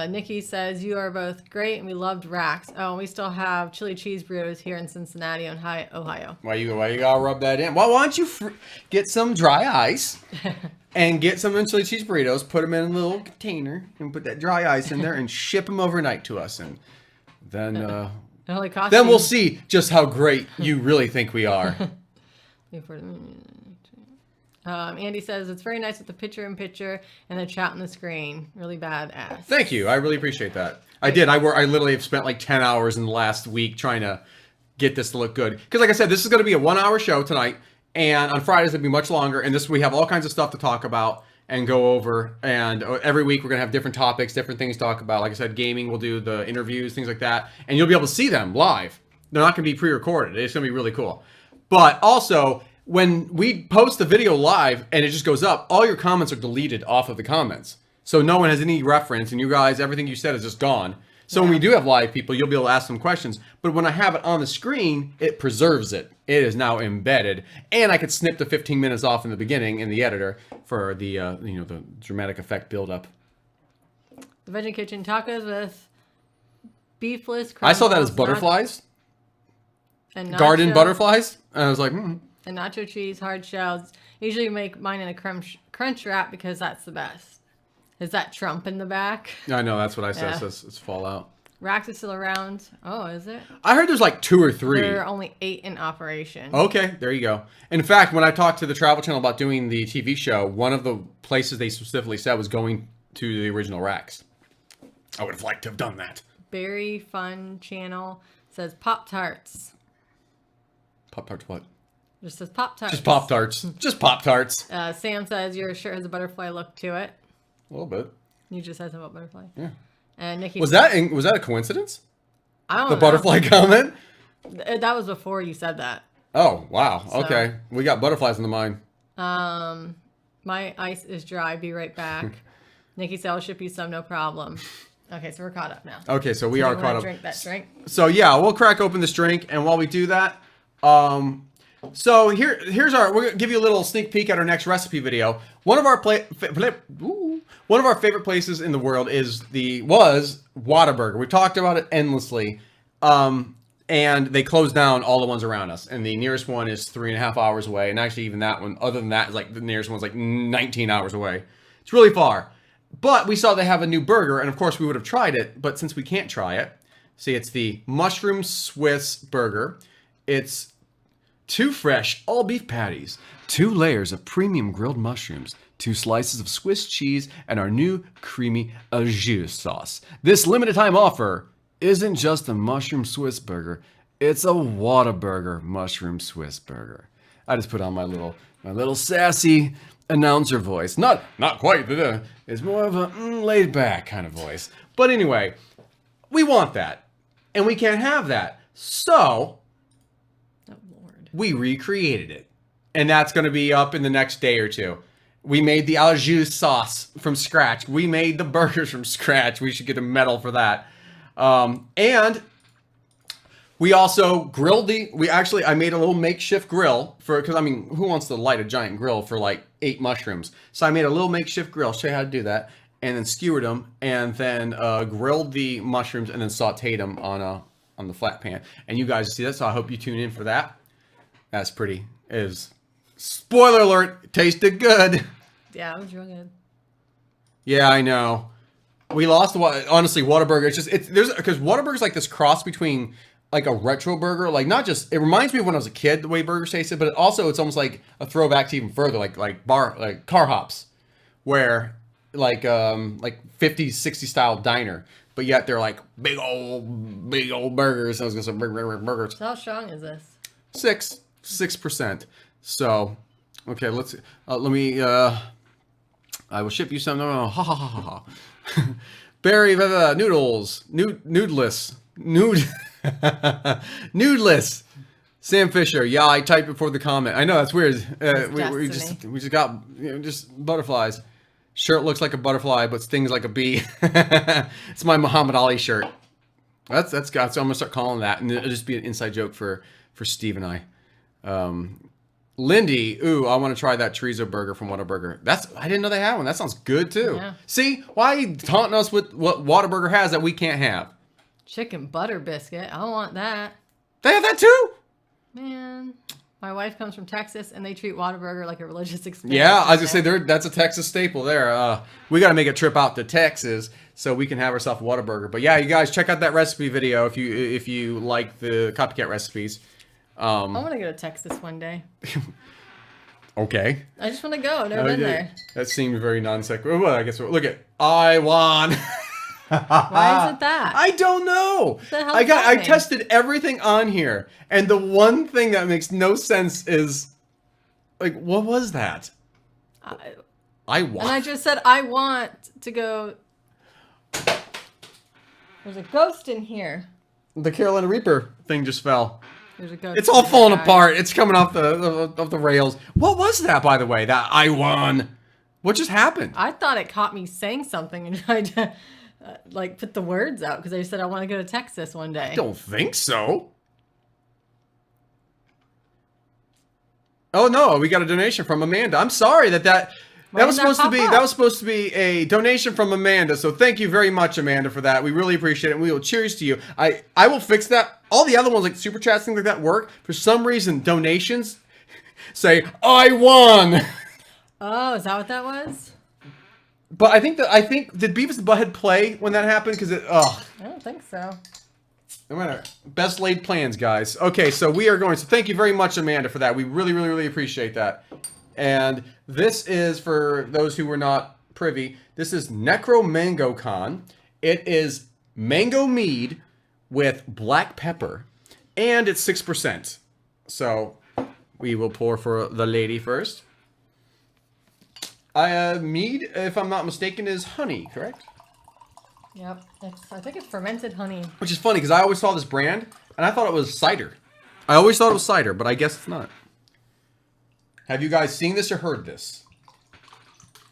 Nikki says, you are both great and we loved racks. Oh, and we still have chili cheese burritos here in Cincinnati, Ohio. Why you gotta rub that in? Well, why don't you get some dry ice and get some chili cheese burritos, put them in a little container, and put that dry ice in there and ship them overnight to us. And then we'll see just how great you really think we are. Andy says, it's very nice with the picture-in-picture and the chat on the screen. Really badass. Thank you. I really appreciate that. I did. I literally have spent like 10 hours in the last week trying to get this to look good. Because like I said, this is going to be a 1-hour show tonight. And on Fridays, it'll be much longer. And we have all kinds of stuff to talk about and go over. And every week, we're going to have different topics, different things to talk about. Like I said, gaming, we'll do the interviews, things like that. And you'll be able to see them live. They're not going to be pre-recorded. It's going to be really cool. But also, when we post the video live and it just goes up, all your comments are deleted off of the comments. So no one has any reference, and you guys, everything you said is just gone. So when we do have live people, you'll be able to ask them questions. But when I have it on the screen, it preserves it. It is now embedded. And I could snip the 15 minutes off in the beginning in the editor for the the dramatic effect buildup. The Veggie Kitchen tacos with beefless. I saw that as butterflies. And garden butterflies. And I was like, And nacho cheese, hard shells. Usually make mine in a crunch wrap because that's the best. Is that Trump in the back? I know, that's what I said. Yeah. It's Fallout. Racks is still around. Oh, is it? I heard there's like 2 or 3. There are only 8 in operation. Okay, there you go. In fact, when I talked to the Travel Channel about doing the TV show, one of the places they specifically said was going to the original racks. I would have liked to have done that. Berry Fun Channel says Pop-Tarts. Pop-Tarts what? Just says Pop-Tarts. Just Pop-Tarts. Just Pop-Tarts. Sam says your shirt has a butterfly look to it. A little bit. You just said something about butterfly. Yeah. And Nikki was that a coincidence? I don't know. The butterfly comment? That was before you said that. Oh, wow. So, okay. We got butterflies in the mind. My ice is dry. Be right back. Nikki said I'll ship you some, no problem. Okay, so we're caught up now. Okay, so we are caught up. Drink that drink. So yeah, we'll crack open this drink, and while we do that, so here's our. We're gonna give you a little sneak peek at our next recipe video. One of our favorite places in the world was Whataburger. We talked about it endlessly, and they closed down all the ones around us. And the nearest one is 3.5 hours away. And actually, even that one, other than that, is like the nearest one's like 19 hours away. It's really far. But we saw they have a new burger, and of course we would have tried it. But since we can't try it, see, it's the Mushroom Swiss Burger. It's 2 fresh all-beef patties, 2 layers of premium grilled mushrooms, 2 slices of Swiss cheese, and our new creamy au jus sauce. This limited-time offer isn't just a Mushroom Swiss Burger; it's a Whataburger Mushroom Swiss Burger. I just put on my little sassy announcer voice. Not quite. It's more of a laid back kind of voice. But anyway, we want that, and we can't have that. So we recreated it, and that's going to be up in the next day or 2. We made the au jus sauce from scratch. We made the burgers from scratch. We should get a medal for that. And we also grilled I made a little makeshift grill because, I mean, who wants to light a giant grill for like 8 mushrooms? So I made a little makeshift grill. I'll show you how to do that. And then skewered them, and then grilled the mushrooms, and then sauteed them on the flat pan. And you guys see that, so I hope you tune in for that. That's pretty. Spoiler alert, tasted good. Yeah, it was real good. Yeah, I know. We lost honestly, Whataburger. Because Whataburger's like this cross between like a retro burger, like not just, it reminds me of when I was a kid, the way burgers tasted, but it's almost like a throwback to even further, like car hops, where like 50s, 60s style diner, but yet they're like big old burgers. I was gonna say big burgers. So how strong is this? 6%. So, okay, let me, I will ship you some, no, ha ha ha ha ha. Berry noodles, nudeless. Sam Fisher, yeah, I typed before the comment. I know, that's weird. We just got, just butterflies. Shirt looks like a butterfly, but stings like a bee. It's my Muhammad Ali shirt. That's good. So I'm gonna start calling that, and it'll just be an inside joke for Steve and I. Lindy, ooh, I want to try that chorizo burger from Whataburger. I didn't know they had one. That sounds good too. Yeah. See, why are you taunting us with what Whataburger has that we can't have? Chicken butter biscuit. I don't want that. They have that too? Man, my wife comes from Texas, and they treat Whataburger like a religious experience. Yeah, I was gonna say that's a Texas staple there. We got to make a trip out to Texas so we can have ourselves a Whataburger. But yeah, you guys check out that recipe video if you like the copycat recipes. I want to go to Texas one day. Okay. I just want to go. I've never been there. That seemed very non-sequitur. Well, I guess look at I won. Why is it that? I don't know. What the hell I tested everything on here, and the one thing that makes no sense is like, what was that? I want. And I just said I want to go. There's a ghost in here. The Carolina Reaper thing just fell. There's a ghost. It's all falling apart. It's coming off the rails. What was that, by the way? That I won. What just happened? I thought it caught me saying something and tried to like put the words out because I said I want to go to Texas one day. I don't think so. Oh no, we got a donation from Amanda. I'm sorry that was supposed to be a donation from Amanda. So thank you very much, Amanda, for that. We really appreciate it. And we will cheers to you. I will fix that. All the other ones like super chats, things like that work. For some reason, donations say I won. Oh, is that what that was? But I think did Beavis and Butthead play when that happened? Because I don't think so. No matter. Best laid plans, guys. Okay, so we are going. So thank you very much, Amanda, for that. We really, really, really appreciate that. And this is, for those who were not privy, this is Necro Mango Con. It is mango mead with black pepper, and it's 6%. So we will pour for the lady first. Mead, if I'm not mistaken, is honey, correct? Yep. I think it's fermented honey. Which is funny, because I always saw this brand, and I thought it was cider. I always thought it was cider, but I guess it's not. Have you guys seen this or heard this?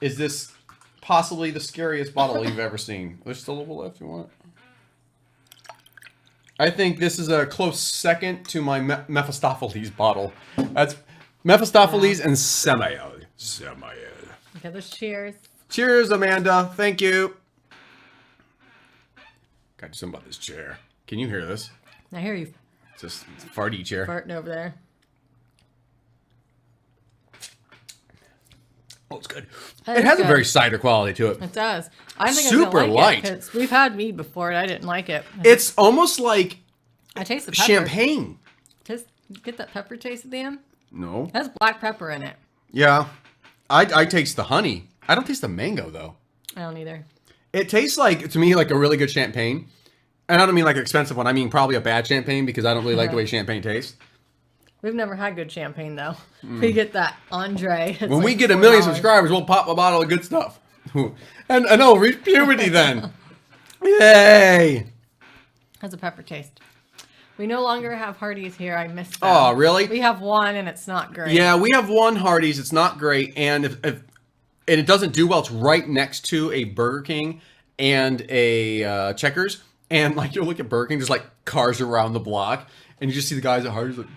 Is this possibly the scariest bottle you've ever seen? There's still a little left, you want? I think this is a close second to my Mephistopheles bottle. That's Mephistopheles and Samael. Okay, let's cheers. Cheers, Amanda. Thank you. Gotta do something about this chair. Can you hear this? I hear you. It's just a farty chair. Farting over there. Oh, it's good. It has a very cider quality to it. It does. I think super I light. It, 'cause we've had mead before and I didn't like it. It's almost like I taste the pepper. champagne. Get that pepper taste at the end? No. It has black pepper in it. Yeah. I taste the honey. I don't taste the mango, though. I don't either. It tastes like, to me, like a really good champagne. And I don't mean like an expensive one. I mean probably a bad champagne because I don't really like the way champagne tastes. We've never had good champagne, though. We get that Andre. When we get $1 million subscribers, we'll pop a bottle of good stuff. And I'll reach puberty then. Yay! Has a pepper taste. We no longer have Hardee's here. I missed that. Oh, really? We have one, and it's not great. Yeah, we have one Hardee's. It's not great. And if it doesn't do well, it's right next to a Burger King and a Checkers. And like you'll look at Burger King, there's like cars around the block. And you just see the guys at Hardee's like,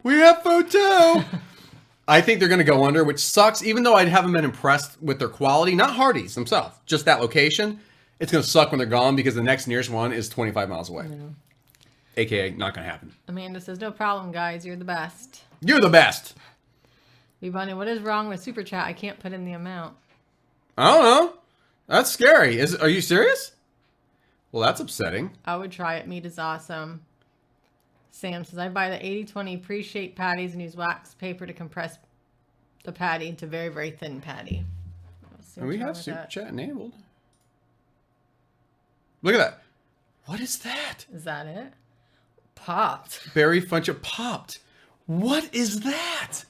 we have food too. I think they're going to go under, which sucks. Even though I haven't been impressed with their quality. Not Hardee's themselves. Just that location. It's going to suck when they're gone because the next nearest one is 25 miles away. AKA, not going to happen. Amanda says, no problem, guys. You're the best. You're the best. Vibani, what is wrong with Super Chat? I can't put in the amount. I don't know. That's scary. Are you serious? Well, that's upsetting. I would try it. Meat is awesome. Sam says, I buy the 80-20 pre-shaped patties and use wax paper to compress the patty into very, very thin patty. And we have Super Chat enabled. Look at that. What is that? Is that it? Popped. Berry Funcha popped. What is that?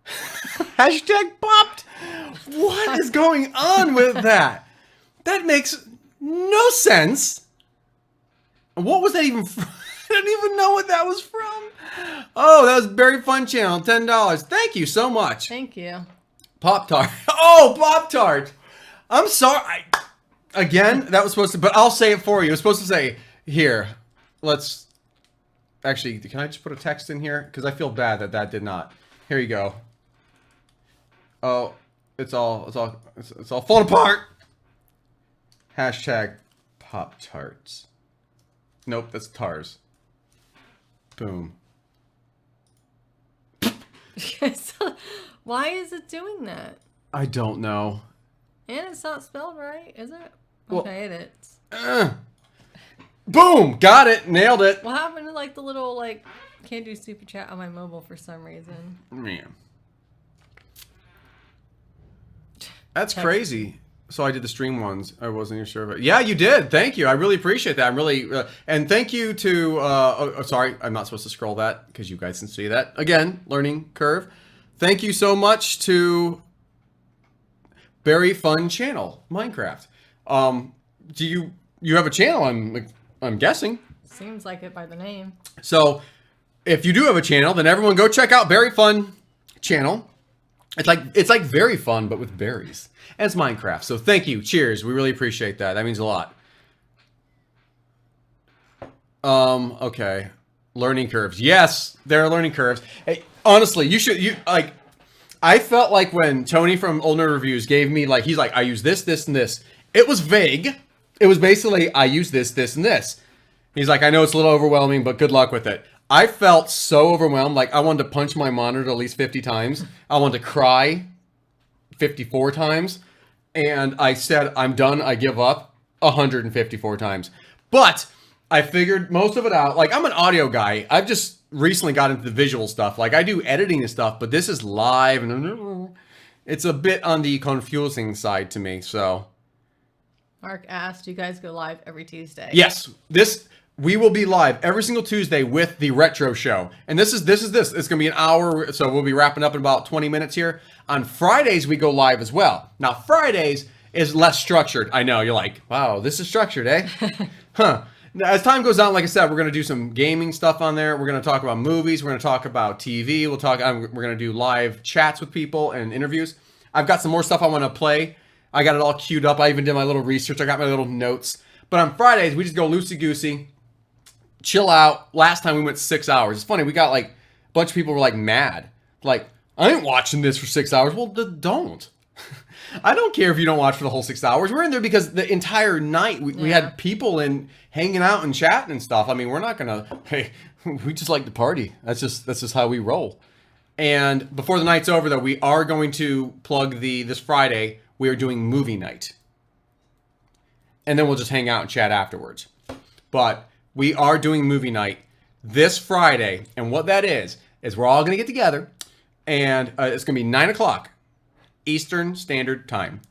Hashtag popped. What is going on with that? That makes no sense. What was that even from? I don't even know what that was from. Oh, that was Berry Fun Channel, $10. Thank you so much. Thank you. Pop-Tart. Oh, Pop-Tart. I'm sorry. Again, that was supposed to, but I'll say it for you. It was supposed to say, Here, let's... Actually, can I just put a text in here? Because I feel bad that did not. Here you go. Oh, it's all falling apart. Hashtag Pop-Tarts. Nope, that's Tars. Boom. So, why is it doing that? I don't know. And it's not spelled right, is it? Well, Okay, it is. Boom! Got it! Nailed it! What happened to like the little like can't do super chat on my mobile for some reason? Man. That's crazy. So I did the stream ones. I wasn't even sure of it. Yeah, you did. Thank you. I really appreciate that. I'm really... and thank you to... sorry, I'm not supposed to scroll that because you guys can see that. Again, learning curve. Thank you so much to Very Fun Channel, Minecraft. Do you have a channel? I'm guessing. Seems like it by the name. So if you do have a channel, then everyone go check out Very Fun Channel. It's like very fun, but with berries. And it's Minecraft. So thank you. Cheers. We really appreciate that. That means a lot. Okay. Learning curves. Yes, there are learning curves. Hey, honestly, I felt like when Tony from Old Nerd Reviews gave me he's like, I use this, this, and this. It was vague. It was basically, I use this, this, and this. He's like, I know it's a little overwhelming, but good luck with it. I felt so overwhelmed. Like I wanted to punch my monitor at least 50 times. I wanted to cry 54 times. And I said, I'm done. I give up 154 times. But I figured most of it out. Like I'm an audio guy. I've just recently got into the visual stuff. Like I do editing and stuff, but this is live and it's a bit on the confusing side to me. So Mark asked, do you guys go live every Tuesday? yes, we will be live every single Tuesday with the retro show. And this is it's going to be an hour. So we'll be wrapping up in about 20 minutes here. On Fridays, we go live as well. Now Fridays is less structured. I know you're like, wow, this is structured, eh? Huh. Now, as time goes on, like I said, we're going to do some gaming stuff on there. We're going to talk about movies. We're going to talk about TV. We're going to do live chats with people and interviews. I've got some more stuff I want to play. I got it all queued up. I even did my little research. I got my little notes. But on Fridays, we just go loosey-goosey, chill out. Last time we went 6 hours. It's funny. We got a bunch of people were mad. Like, I ain't watching this for 6 hours. Well, don't. I don't care if you don't watch for the whole 6 hours. We're in there because the entire night we had people in hanging out and chatting and stuff. I mean, we're not gonna. Hey, we just like to party. That's just how we roll. And before the night's over, though, we are going to plug this Friday. We are doing movie night, and then we'll just hang out and chat afterwards. But we are doing movie night this Friday, and what that is we're all gonna get together, and it's gonna be 9 o'clock. Eastern Standard Time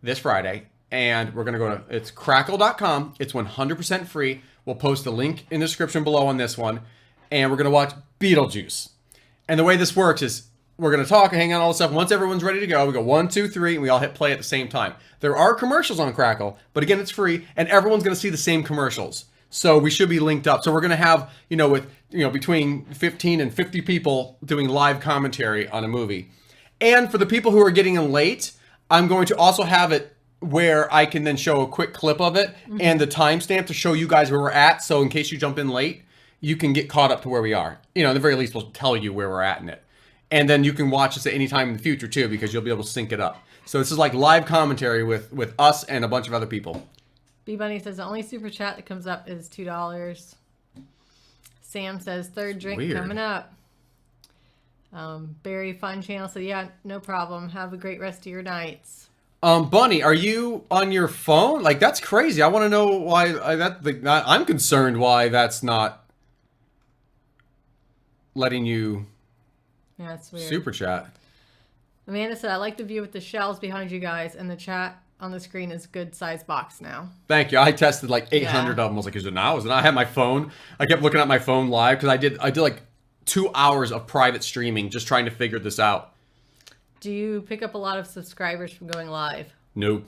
this Friday, and we're gonna go to it's crackle.com. It's 100% free. We'll post a link in the description below on this one, and we're gonna watch Beetlejuice. And the way this works is we're gonna talk and hang out all this stuff. Once everyone's ready to go, we go 1, 2, 3, and we all hit play at the same time. There are commercials on Crackle, but again, it's free, and everyone's gonna see the same commercials. So we should be linked up. So we're gonna have between 15 and 50 people doing live commentary on a movie. And for the people who are getting in late, I'm going to also have it where I can then show a quick clip of it and the timestamp to show you guys where we're at. So in case you jump in late, you can get caught up to where we are. At the very least, we'll tell you where we're at in it. And then you can watch this at any time in the future too, because you'll be able to sync it up. So this is like live commentary with us and a bunch of other people. B Bunny says the only super chat that comes up is $2. Sam says third drink coming up. Very Fun Channel. So yeah, no problem. Have a great rest of your nights. Bunny, are you on your phone? That's crazy. I want to know why I'm concerned why that's not letting you that's weird. Super chat. Amanda said, I like the view with the shelves behind you guys, and the chat on the screen is good size box now. Thank you. I tested 800 of them. I was like, is it now? And I had my phone. I kept looking at my phone live because I did 2 hours of private streaming just trying to figure this out. Do you pick up a lot of subscribers from going live? No.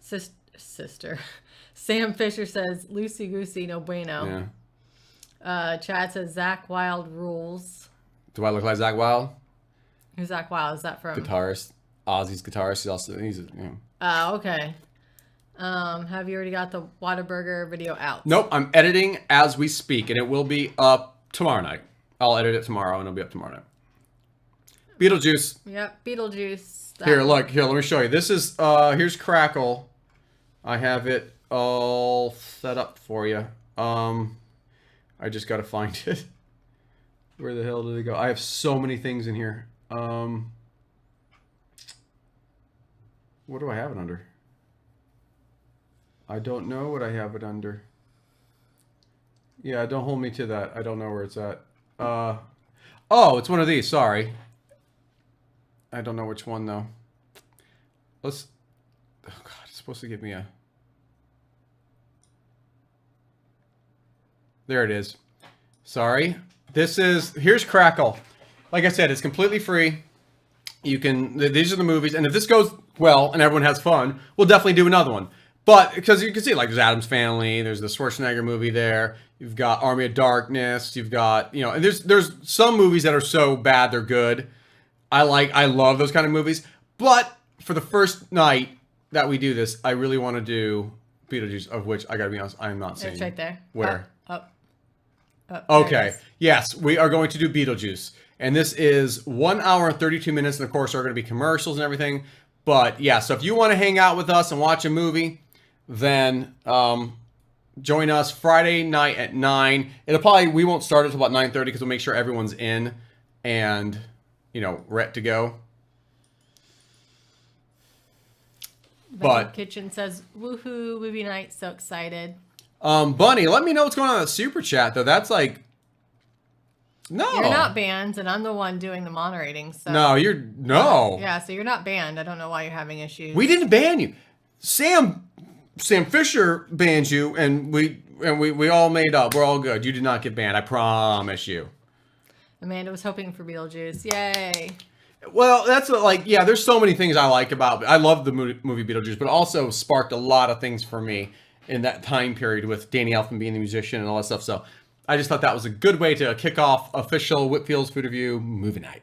Sister. Sam Fisher says, loosey goosey, no bueno. Yeah. Chad says, Zach Wild rules. Do I look like Zach Wild? Who's Zach Wild? Is that from? Guitarist. Ozzy's guitarist. He's also, okay. Have you already got the Whataburger video out? Nope, I'm editing as we speak, and it will be up tomorrow night. I'll edit it tomorrow, and it'll be up tomorrow night. Beetlejuice. Yep, Beetlejuice. Here, look. Here, let me show you. This is, here's Crackle. I have it all set up for you. I just got to find it. Where the hell did it go? I have so many things in here. What do I have it under? I don't know what I have it under. Yeah, don't hold me to that. I don't know where it's at. Oh, it's one of these. Sorry. I don't know which one, though. Let's... Oh, God. It's supposed to give me a... There it is. Sorry. This is... Here's Crackle. Like I said, it's completely free. You can... These are the movies. And if this goes well and everyone has fun, we'll definitely do another one. But, because you can see, like, there's Addams Family. There's the Schwarzenegger movie there. You've got Army of Darkness. You've got... You know, and there's some movies that are so bad they're good. I love those kind of movies. But for the first night that we do this, I really want to do Beetlejuice, of which I gotta be honest, I am not seeing. It's right there. Where? Up. Okay. Yes, we are going to do Beetlejuice. And this is 1 hour and 32 minutes. And of course, there are going to be commercials and everything. But yeah, so if you want to hang out with us and watch a movie, then join us Friday night at 9. We won't start until about 9:30 because we'll make sure everyone's in and, you know, ready to go. But Kitchen says, woohoo, movie night, so excited. Bunny, let me know what's going on in the super chat though. That's like, no. You're not banned, and I'm the one doing the moderating. So no. Yeah, so you're not banned. I don't know why you're having issues. We didn't ban you. Sam Fisher banned you, and we all made up. We're all good. You did not get banned. I promise you. Amanda was hoping for Beetlejuice. Yay. Well, that's like, yeah, there's so many things I like about it. I love the movie Beetlejuice, but it also sparked a lot of things for me in that time period with Danny Elfman being the musician and all that stuff. So I just thought that was a good way to kick off official Whitfield's Food Review movie night.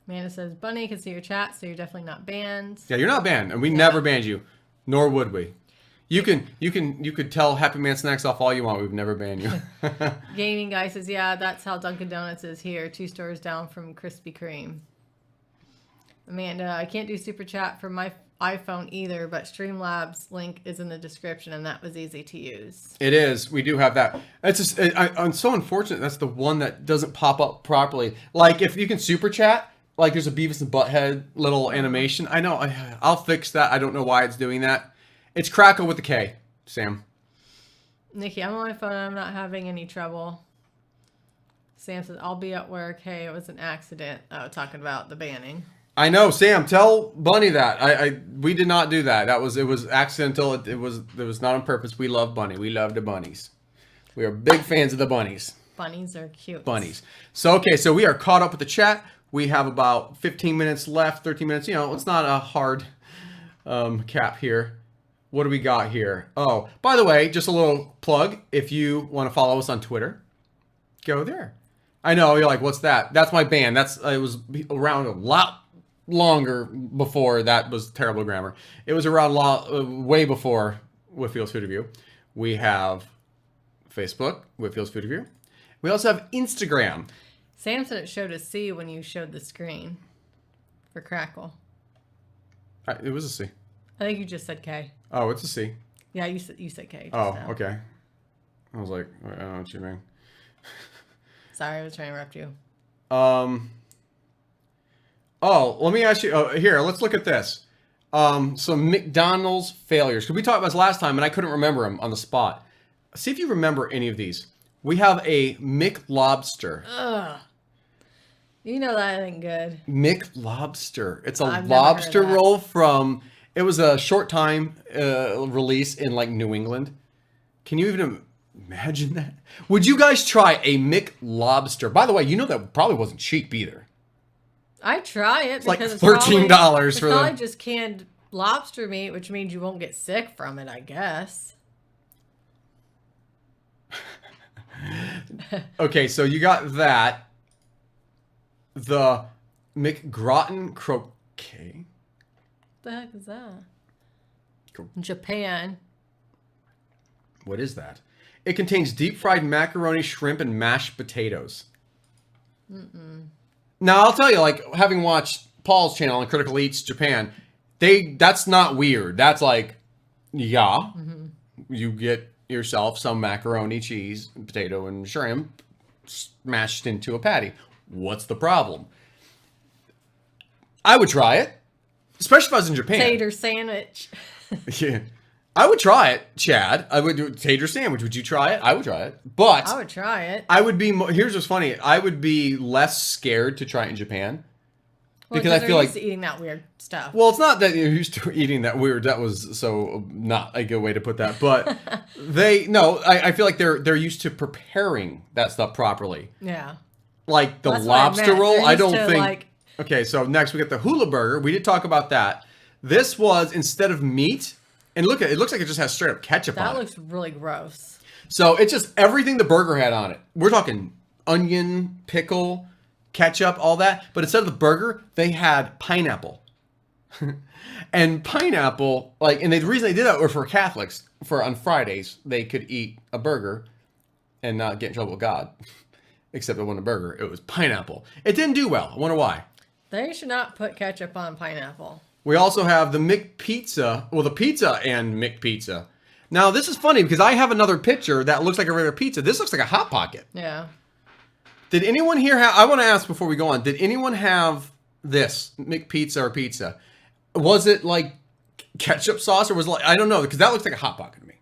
Amanda says, Bunny can see your chat, so you're definitely not banned. Yeah, you're not banned, and we never banned you, nor would we. You could tell Happy Man Snacks off all you want. We've never banned you. Gaming Guy says, yeah, that's how Dunkin' Donuts is here. 2 stores down from Krispy Kreme. Amanda, I can't do super chat from my iPhone either, but Streamlabs link is in the description, and that was easy to use. It is. We do have that. It's just, I'm so unfortunate. That's the one that doesn't pop up properly. Like if you can super chat, like there's a Beavis and Butthead little animation. I know. I'll fix that. I don't know why it's doing that. It's Crackle with a K, Sam. Nikki, I'm on my phone. I'm not having any trouble. Sam says, I'll be at work. Hey, it was an accident. Oh, talking about the banning. I know, Sam. Tell Bunny that. We did not do that. It was accidental. It was not on purpose. We love Bunny. We love the bunnies. We are big fans of the bunnies. Bunnies are cute. Bunnies. So okay, so we are caught up with the chat. We have about 15 minutes left, 13 minutes. You know, it's not a hard cap here. What do we got here? Oh, by the way, just a little plug. If you want to follow us on Twitter, go there. I know, you're like, what's that? That's my band. It was around a lot longer before that was terrible grammar. It was around way before Whitfield's Food Review. We have Facebook, Whitfield's Food Review. We also have Instagram. Sam said it showed a C when you showed the screen for Crackle. It was a C. I think you just said K. Oh, it's a C. Yeah, you said K. Oh, now. okay. I was like, I don't know what you mean. Sorry, I was trying to interrupt you. Oh, let me ask you. Here, let's look at this. Some McDonald's failures. Because we talked about this last time, and I couldn't remember them on the spot. See if you remember any of these. We have a McLobster. Ugh. You know that ain't good. McLobster. It's a I've lobster never heard of that. roll from... It was a short time release in like New England. Can you even imagine that? Would you guys try a McLobster? By the way, you know that probably wasn't cheap either. I try it It's like because $13 it's for probably the... just canned lobster meat, which means you won't get sick from it, I guess. Okay, so you got that. The McGrotten Croquet. What the heck is that? Cool. Japan. What is that? It contains deep-fried macaroni, shrimp, and mashed potatoes. Now, I'll tell you, like, having watched Paul's channel on Critical Eats Japan, that's not weird. That's like, yeah, you get yourself some macaroni, cheese, potato, and shrimp smashed into a patty. What's the problem? I would try it, especially if I was in Japan. Tater sandwich. Yeah. I would try it, Chad. I would do a tater sandwich. Would you try it? I would try it. But I would try it. I would be here's what's funny. I would be less scared to try it in Japan. Because I feel like eating that weird stuff. Well, it's not that you're used to eating that weird. That was so not a good way to put that. But I feel like they're used to preparing that stuff properly. Yeah. Like the That's lobster roll, I don't think. Like... Okay, so next we get the hula burger. We did talk about that. This was instead of meat, and look at it, looks like it just has straight up ketchup on it. That looks really gross. So it's just everything the burger had on it. We're talking onion, pickle, ketchup, all that. But instead of the burger, they had pineapple. And pineapple, and the reason they did that was for Catholics. On Fridays, they could eat a burger and not get in trouble with God. Except it wasn't a burger. It was pineapple. It didn't do well. I wonder why. They should not put ketchup on pineapple. We also have the McPizza. Well, the pizza and McPizza. Now, this is funny because I have another picture that looks like a regular pizza. This looks like a Hot Pocket. Yeah. Did anyone here have... I want to ask before we go on. Did anyone have this McPizza or pizza? Was it like ketchup sauce or was it like... I don't know because that looks like a Hot Pocket to me.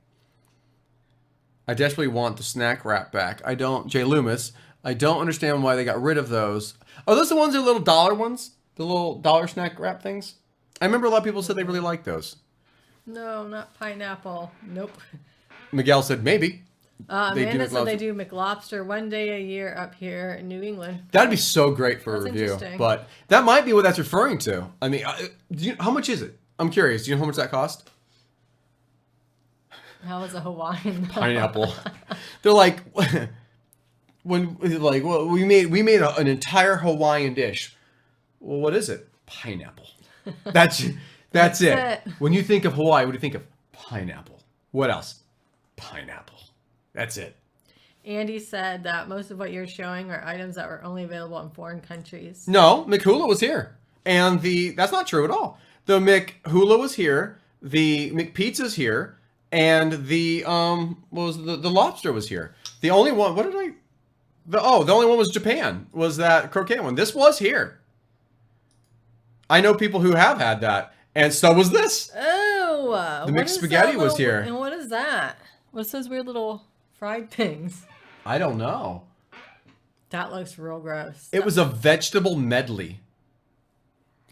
I desperately want the snack wrap back. I don't... Jay Loomis... I don't understand why they got rid of those. Are those the ones that are little dollar ones? The little dollar snack wrap things? I remember a lot of people said they really liked those. No, not pineapple. Nope. Miguel said maybe. Amanda said they do McLobster one day a year up here in New England. That'd be so great for a review. But that might be what that's referring to. I mean, how much is it? I'm curious. Do you know how much that cost? How was a Hawaiian? Pineapple. They're like... we made an entire Hawaiian dish. Well, what is it? Pineapple. That's it. When you think of Hawaii, what do you think of? Pineapple. What else? Pineapple. That's it. Andy said that most of what you're showing are items that were only available in foreign countries. No, McHula was here, and that's not true at all. The McHula was here. The McPizza's here, and the the lobster was here. The only one. What did I? The only one was Japan, was that croquet one. This was here. I know people who have had that, and so was this. Oh, the mixed spaghetti was here. And what is that? What's those weird little fried things? I don't know. That looks real gross. It was a vegetable medley.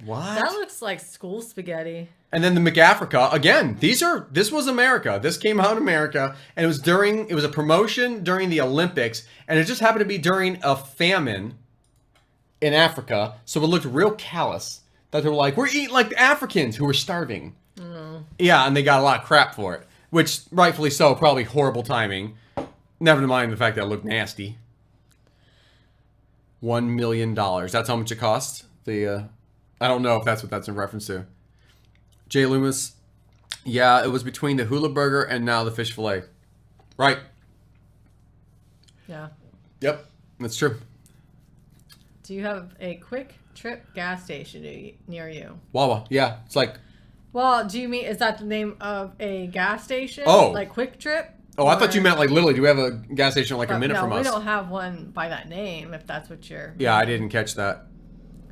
What? That looks like school spaghetti. And then the McAfrica, again, this was America. This came out in America, and it was a promotion during the Olympics, and it just happened to be during a famine in Africa, so it looked real callous. That they were like, we're eating like the Africans who were starving. Mm. Yeah, and they got a lot of crap for it, which rightfully so, probably horrible timing. Never mind the fact that it looked nasty. $1 million. That's how much it cost? I don't know if that's what that's in reference to. Jay Loomis, yeah, it was between the hula burger and now the fish fillet. Right. Yeah. Yep, that's true. Do you have a quick trip gas station near you? Wawa, yeah. It's like... Well, do you mean, is that the name of a gas station? Oh. Like Quick Trip? Oh, I thought you meant like literally, do we have a gas station like a minute from us? No, we don't have one by that name, if that's what you're... Yeah, I didn't catch that.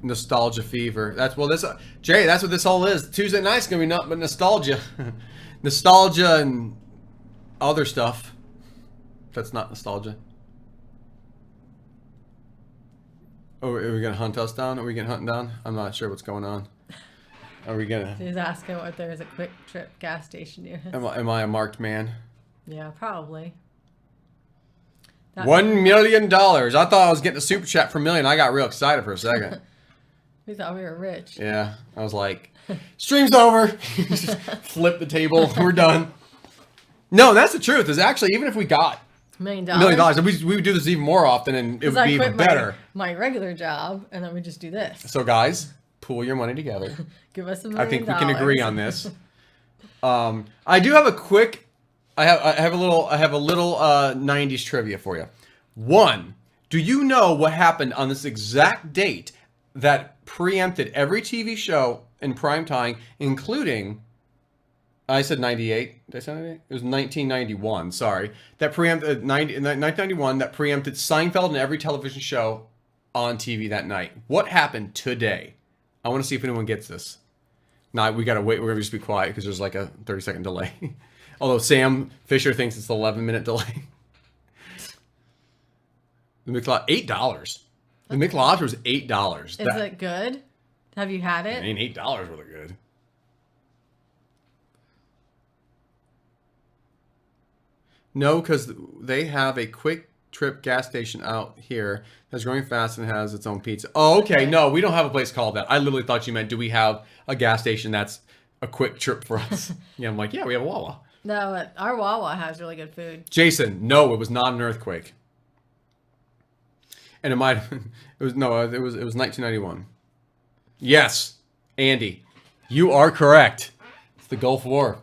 Nostalgia fever. Jay, that's what this all is. Tuesday night's gonna be nothing but nostalgia. Nostalgia and other stuff. That's not nostalgia. Oh, are we gonna hunt us down? Are we getting hunted down? I'm not sure what's going on. Are we gonna... He's asking what there is a Quick Trip gas station near us. Am I a marked man? Yeah, probably. $1 million. I thought I was getting a super chat for $1 million. I got real excited for a second. We thought we were rich. Yeah, I was like, stream's over. Just flip the table. We're done. No, that's the truth. Is actually, even if we got $1 million, we would do this even more often, and it would be even better. My regular job, and then we just do this. So, guys, pool your money together. Give us $1 million. I think we can agree on this. I do have a quick. I have a little 90s trivia for you. One, do you know what happened on this exact date that preempted every TV show in prime time, including? I said 98. Did I say 98? It was 1991. Sorry, that preempted 1991. That preempted Seinfeld and every television show on TV that night. What happened today? I want to see if anyone gets this. Nah, we gotta wait. We're gonna just be quiet because there's like a 30-second delay. Although Sam Fisher thinks it's an 11-minute delay. The $8. The McLobster was $8. Is it good? Have you had it? I mean, $8 really good. No, because they have a quick trip gas station out here that's growing fast and has its own pizza. Oh, okay. No, we don't have a place called that. I literally thought you meant, do we have a gas station that's a quick trip for us? Yeah, I'm like, yeah, we have a Wawa. No, but our Wawa has really good food. Jason, no, it was not an earthquake. And it might, it was 1991. Yes, Andy, you are correct. It's the Gulf War.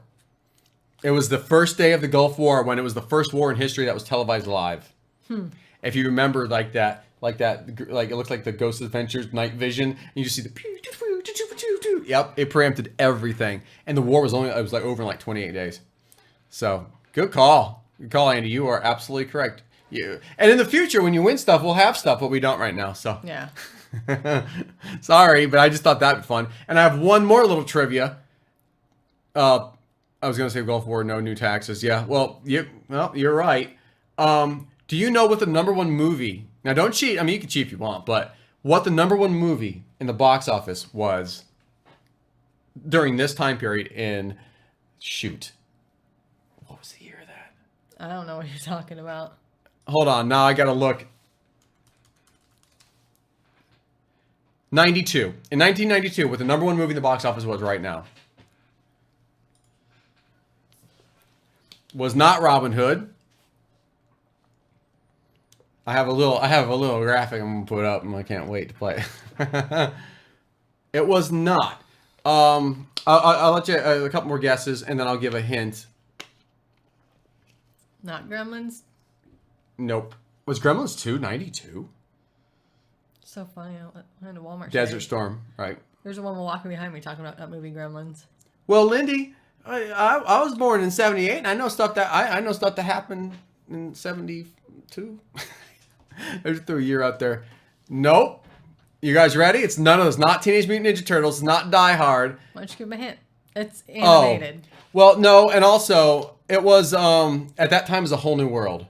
It was the first day of the Gulf War when it was the first war in history that was televised live. If you remember like it looks like the Ghost Adventures Night Vision, and you just see the yep, it preempted everything, and the war was over in like 28 days. So good call, Andy. You are absolutely correct. And in the future, when you win stuff, we'll have stuff, but we don't right now. So yeah. Sorry, but I just thought that'd be fun. And I have one more little trivia. I was gonna say Gulf War, no new taxes. Yeah, well, you're right. Do you know what the #1 movie? Now, don't cheat. I mean, you can cheat if you want, but what the #1 movie in the box office was during this time period in what was the year of that? I don't know what you're talking about. Hold on, now I gotta look. 92. In 1992, what the #1 movie in the box office was right now. Was not Robin Hood. I have a little graphic I'm gonna put up, and I can't wait to play it. It was not. I'll let you a couple more guesses, and then I'll give a hint. Not Gremlins. Nope. Was Gremlins 2 92? So funny. I went to Walmart. Desert today. Storm, right? There's a woman walking behind me talking about that movie Gremlins. Well, Lindy, I was born in 78, and I know stuff that happened in 72. I just threw a year out there. Nope. You guys ready? It's none of those. Not Teenage Mutant Ninja Turtles. Not Die Hard. Why don't you give me a hint? It's animated. Oh. Well, no, and also it was at that time it was a whole new world.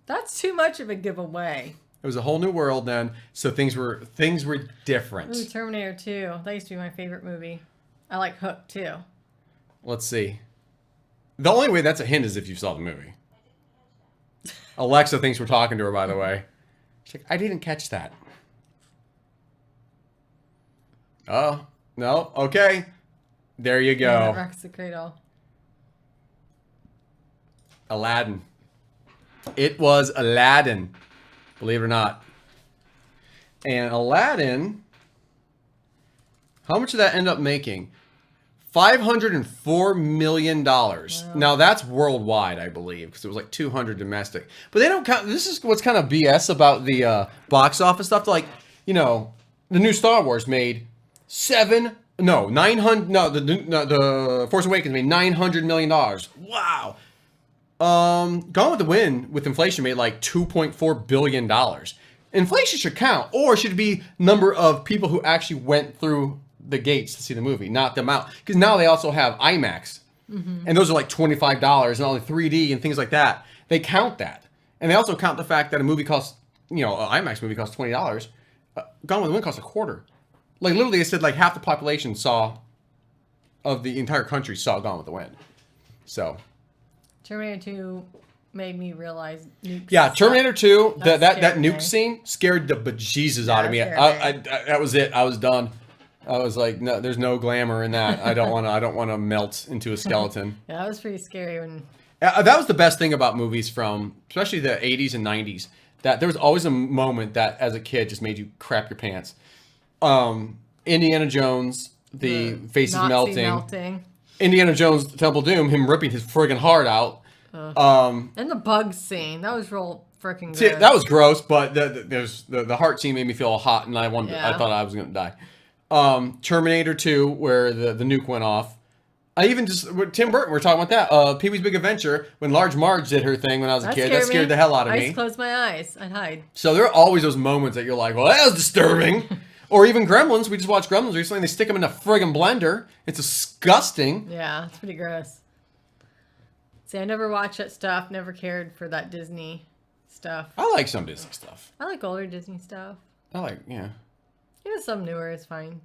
That's too much of a giveaway. It was a whole new world then, so things were different. Ooh, Terminator 2. That used to be my favorite movie. I like Hook too. Let's see. The only way that's a hint is if you saw the movie. Alexa thinks we're talking to her, by the way. She's like, I didn't catch that. Oh, no. Okay. There you go. Yeah, Rex the Cradle. Aladdin. It was Aladdin. Believe it or not. And Aladdin, how much did that end up making? $504 million. Wow. Now that's worldwide, I believe, because it was like 200 domestic. But they don't count. This is what's kind of BS about the box office stuff. Like, the new Star Wars made the Force Awakens made $900 million. Wow. Gone with the Wind with inflation made like $2.4 billion. Inflation should count, or should be number of people who actually went through the gates to see the movie, not the amount. Because now they also have IMAX, and those are like $25 and all the 3D and things like that. They count that, and they also count the fact that a movie costs, an IMAX movie costs $20. Gone with the Wind costs a quarter. Like literally, they said like half the population of the entire country saw Gone with the Wind. So, Terminator 2 made me realize nukes. Yeah, Terminator 2, that nuke me. scene scared the bejesus out of me. That was it. I was done. I was like, no, there's no glamour in that. I don't want to melt into a skeleton. Yeah, that was pretty scary when. That was the best thing about movies from, especially the 80s and 90s. That there was always a moment that, as a kid, just made you crap your pants. Indiana Jones, the faces Nazi melting. melting. Indiana Jones Temple of Doom, him ripping his friggin' heart out. And the bug scene, that was real freaking gross. See, that was gross, but the heart scene made me feel hot, and I thought I was gonna die. Terminator 2, where the nuke went off. I even just with Tim Burton, we're talking about that. Pee-wee's Big Adventure, when Large Marge did her thing when I was a kid, that scared the hell out of me. I just closed my eyes. I'd hide. So there are always those moments that you're like, well, that was disturbing. Or even Gremlins. We just watched Gremlins recently, and they stick them in a friggin' blender. It's disgusting. Yeah, it's pretty gross. See, I never watched that stuff. Never cared for that Disney stuff. I like some Disney stuff. I like older Disney stuff. Yeah. Even some newer is fine.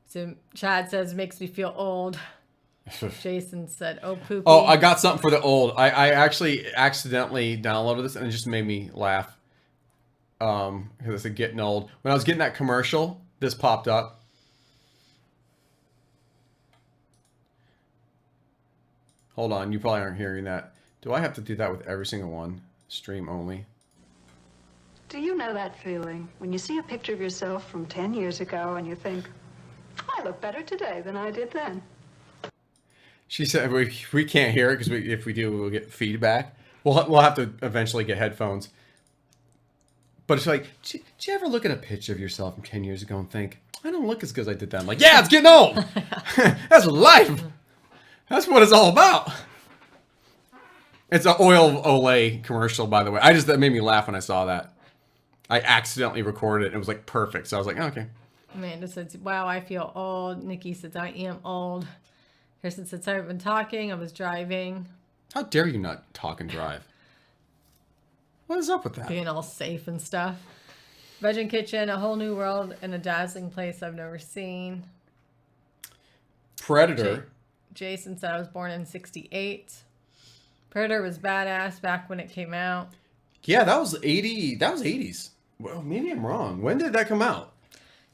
So Chad says, makes me feel old. Jason said, oh, poopy. Oh, I got something for the old. I actually accidentally downloaded this, and it just made me laugh. Because it's getting old. When I was getting that commercial, this popped up. Hold on, you probably aren't hearing that. Do I have to do that with every single one? Stream only. Do you know that feeling when you see a picture of yourself from 10 years ago and you think, I look better today than I did then? She said we can't hear it because if we do, we'll get feedback. We'll have to eventually get headphones. But it's like, did you ever look at a picture of yourself from 10 years ago and think, I don't look as good as I did then? I'm like, yeah, it's getting old. That's life. That's what it's all about. It's an oil Olay commercial, by the way. That made me laugh when I saw that. I accidentally recorded it. It was like perfect. So I was like, oh, okay. Amanda says, wow, I feel old. Nikki says, I am old. Kirsten says, I've been talking. I was driving. How dare you not talk and drive? What is up with that? Being all safe and stuff. Veg Kitchen, a whole new world and a dazzling place I've never seen. Predator. Jason said I was born in 68. Predator was badass back when it came out. Yeah, that was 80. That was 80s. Well, maybe I'm wrong. When did that come out?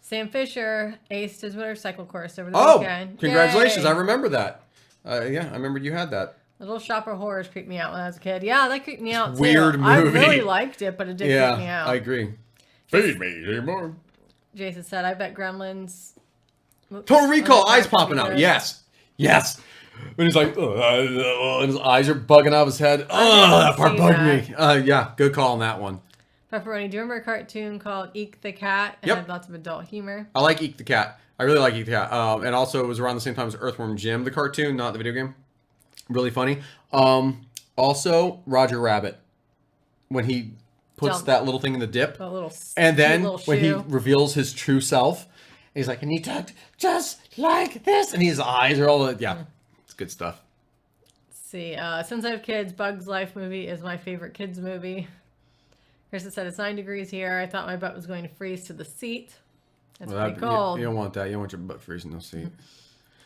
Sam Fisher aced his motorcycle course over the weekend. Congratulations. Yay. I remember that. Yeah, I remember you had that. Little Shop of Horrors creeped me out when I was a kid. Yeah, that creeped me out too. Weird movie. I really liked it, but it did creep me out. I agree. Feed me anymore. Jason said, I bet Gremlins. Total Recall, eyes popping out. Yes. Yes. When he's like, and his eyes are bugging out of his head. Oh, that part bugged me. Yeah, good call on that one. Pepperoni, do you remember a cartoon called Eek the Cat? It had lots of adult humor. I like Eek the Cat. I really like Eek the Cat. And also, it was around the same time as Earthworm Jim, the cartoon, not the video game. Really funny. Also, Roger Rabbit. When he puts that little thing in the dip. And then when he reveals his true self, he's like, and he talked just like this. And his eyes are all, it's good stuff. Let's see. Since I have kids, Bug's Life movie is my favorite kids movie. Kristen said, it's 9 degrees here. I thought my butt was going to freeze to the seat. That's pretty cold. You don't want that. You don't want your butt freezing no seat.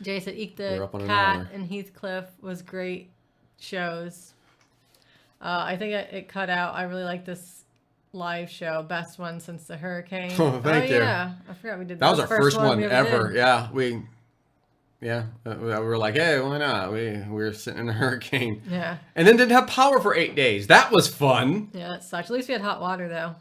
Jay said, Eek the Cat and Heathcliff was great shows. I think it cut out. I really like this live show. Best one since the hurricane. Oh, thank you. Yeah. I forgot we did that. That was our first one ever. Did. Yeah. We were like, hey, why not? We were sitting in a hurricane. Yeah. And then didn't have power for 8 days. That was fun. Yeah, that sucked. At least we had hot water, though.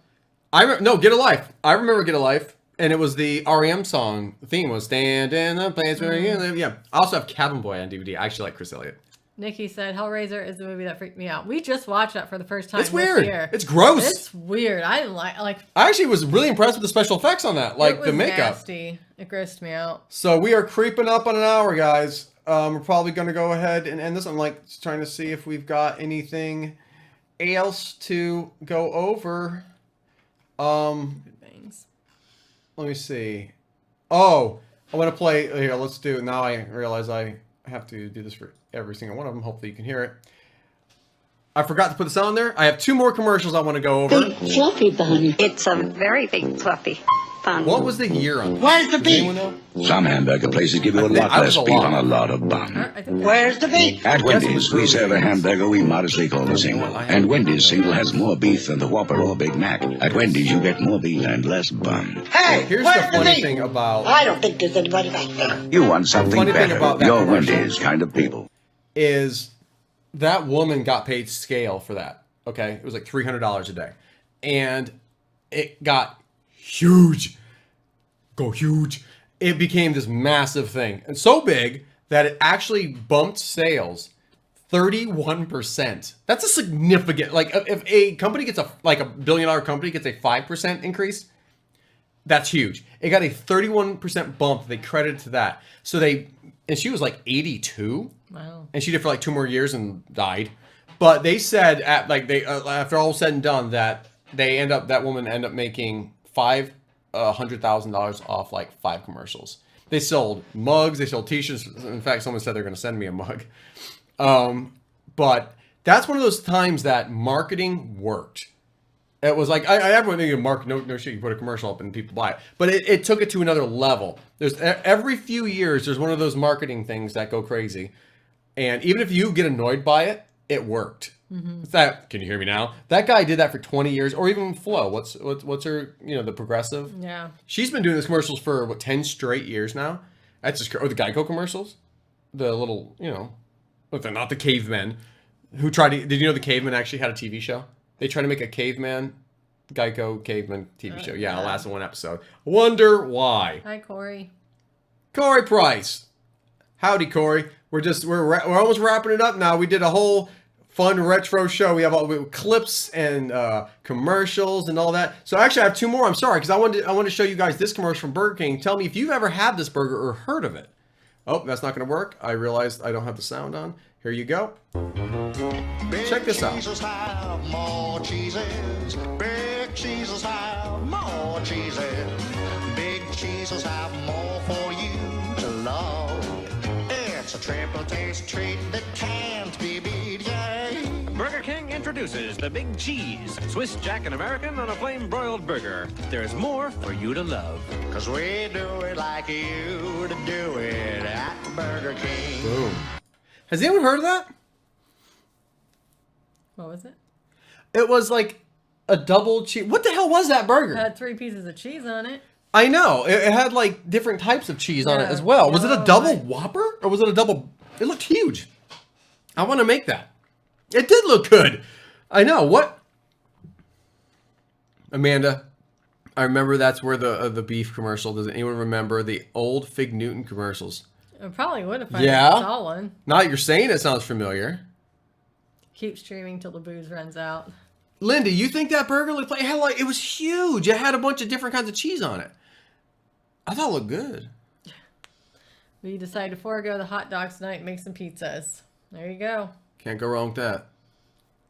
Get a Life. I remember Get a Life. And it was the REM song. The theme was Stand in the Place Where You Live. Yeah. I also have Cabin Boy on DVD. I actually like Chris Elliott. Nikki said, Hellraiser is the movie that freaked me out. We just watched that for the first time. It's weird. Year. It's gross. It's weird. I didn't like. I actually was really impressed with the special effects on that. Like it was the makeup. Nasty. It grossed me out. So we are creeping up on an hour, guys. We're probably going to go ahead and end this. I'm like trying to see if we've got anything else to go over. Let me see. Oh, I want to play. Here, let's do it. Now I realize I have to do this for every single one of them. Hopefully you can hear it. I forgot to put this on there. I have 2 more commercials I want to go over. Big fluffy bun. It's a very big fluffy bun. What was the year on this? Where's the beef? Some hamburger places give you a lot less beef on a lot of bun. Where's the beef? At Wendy's, we serve a hamburger we modestly call a single. And Wendy's single has more beef than the Whopper or Big Mac. At Wendy's, you get more beef and less bun. Hey, here's the funny thing about... I don't think there's anybody back there. You want something better. You're Wendy's kind of people. Is that woman got paid scale for that. Okay? It was like $300 a day. And it got huge. Go huge. It became this massive thing. And so big that it actually bumped sales 31%. That's a significant, like if a company gets a $1 billion company gets a 5% increase, that's huge. It got a 31% bump. They credited to that. So and she was like 82. Wow. And she did for like 2 more years and died. But they said after all said and done that that woman ended up making $500,000 off like 5 commercials. They sold mugs, they sold t-shirts. In fact, someone said they're going to send me a mug. But that's one of those times that marketing worked. It was like, everyone knew market, no shit, you put a commercial up and people buy it. But it took it to another level. There's every few years, there's one of those marketing things that go crazy. And even if you get annoyed by it, it worked. Mm-hmm. Can you hear me now? That guy did that for 20 years, or even Flo. What's her, the Progressive? Yeah. She's been doing this commercials for 10 straight years now. That's just, or the Geico commercials, the little, but they're not the cavemen who tried to. Did you know the cavemen actually had a TV show? They tried to make a Geico caveman TV show. Yeah, it lasted 1 episode. Wonder why. Hi, Corey. Corey Price. Howdy, Corey. We're almost wrapping it up now. We did a whole fun retro show. We have all clips and commercials and all that. So actually, I have 2 more. I'm sorry, because I wanted to show you guys this commercial from Burger King. Tell me if you've ever had this burger or heard of it. Oh, that's not going to work. I realized I don't have the sound on. Here you go. Check this out. Have more cheeses. Big cheeses have more cheeses. Big cheeses have more for you to love. It's a triple taste treat that can't be beat, yay. Burger King introduces the Big Cheese, Swiss Jack and American on a flame broiled burger. There's more for you to love. 'Cause we do it like you to do it at Burger King. Boom. Has anyone heard of that? What was it? It was like a double cheese. What the hell was that burger? It had 3 pieces of cheese on it. I know. It had like different types of cheese on it as well. Was it a double Whopper or was it a double? It looked huge. I want to make that. It did look good. I know. What? Amanda, I remember that's where the beef commercial. Does anyone remember the old Fig Newton commercials? I probably would if I saw one. Now that you're saying it sounds familiar. Keep streaming till the booze runs out. Linda, you think that burger looked like it was huge? It had a bunch of different kinds of cheese on it. I thought it looked good. We decided to forego the hot dogs tonight and make some pizzas. There you go. Can't go wrong with that.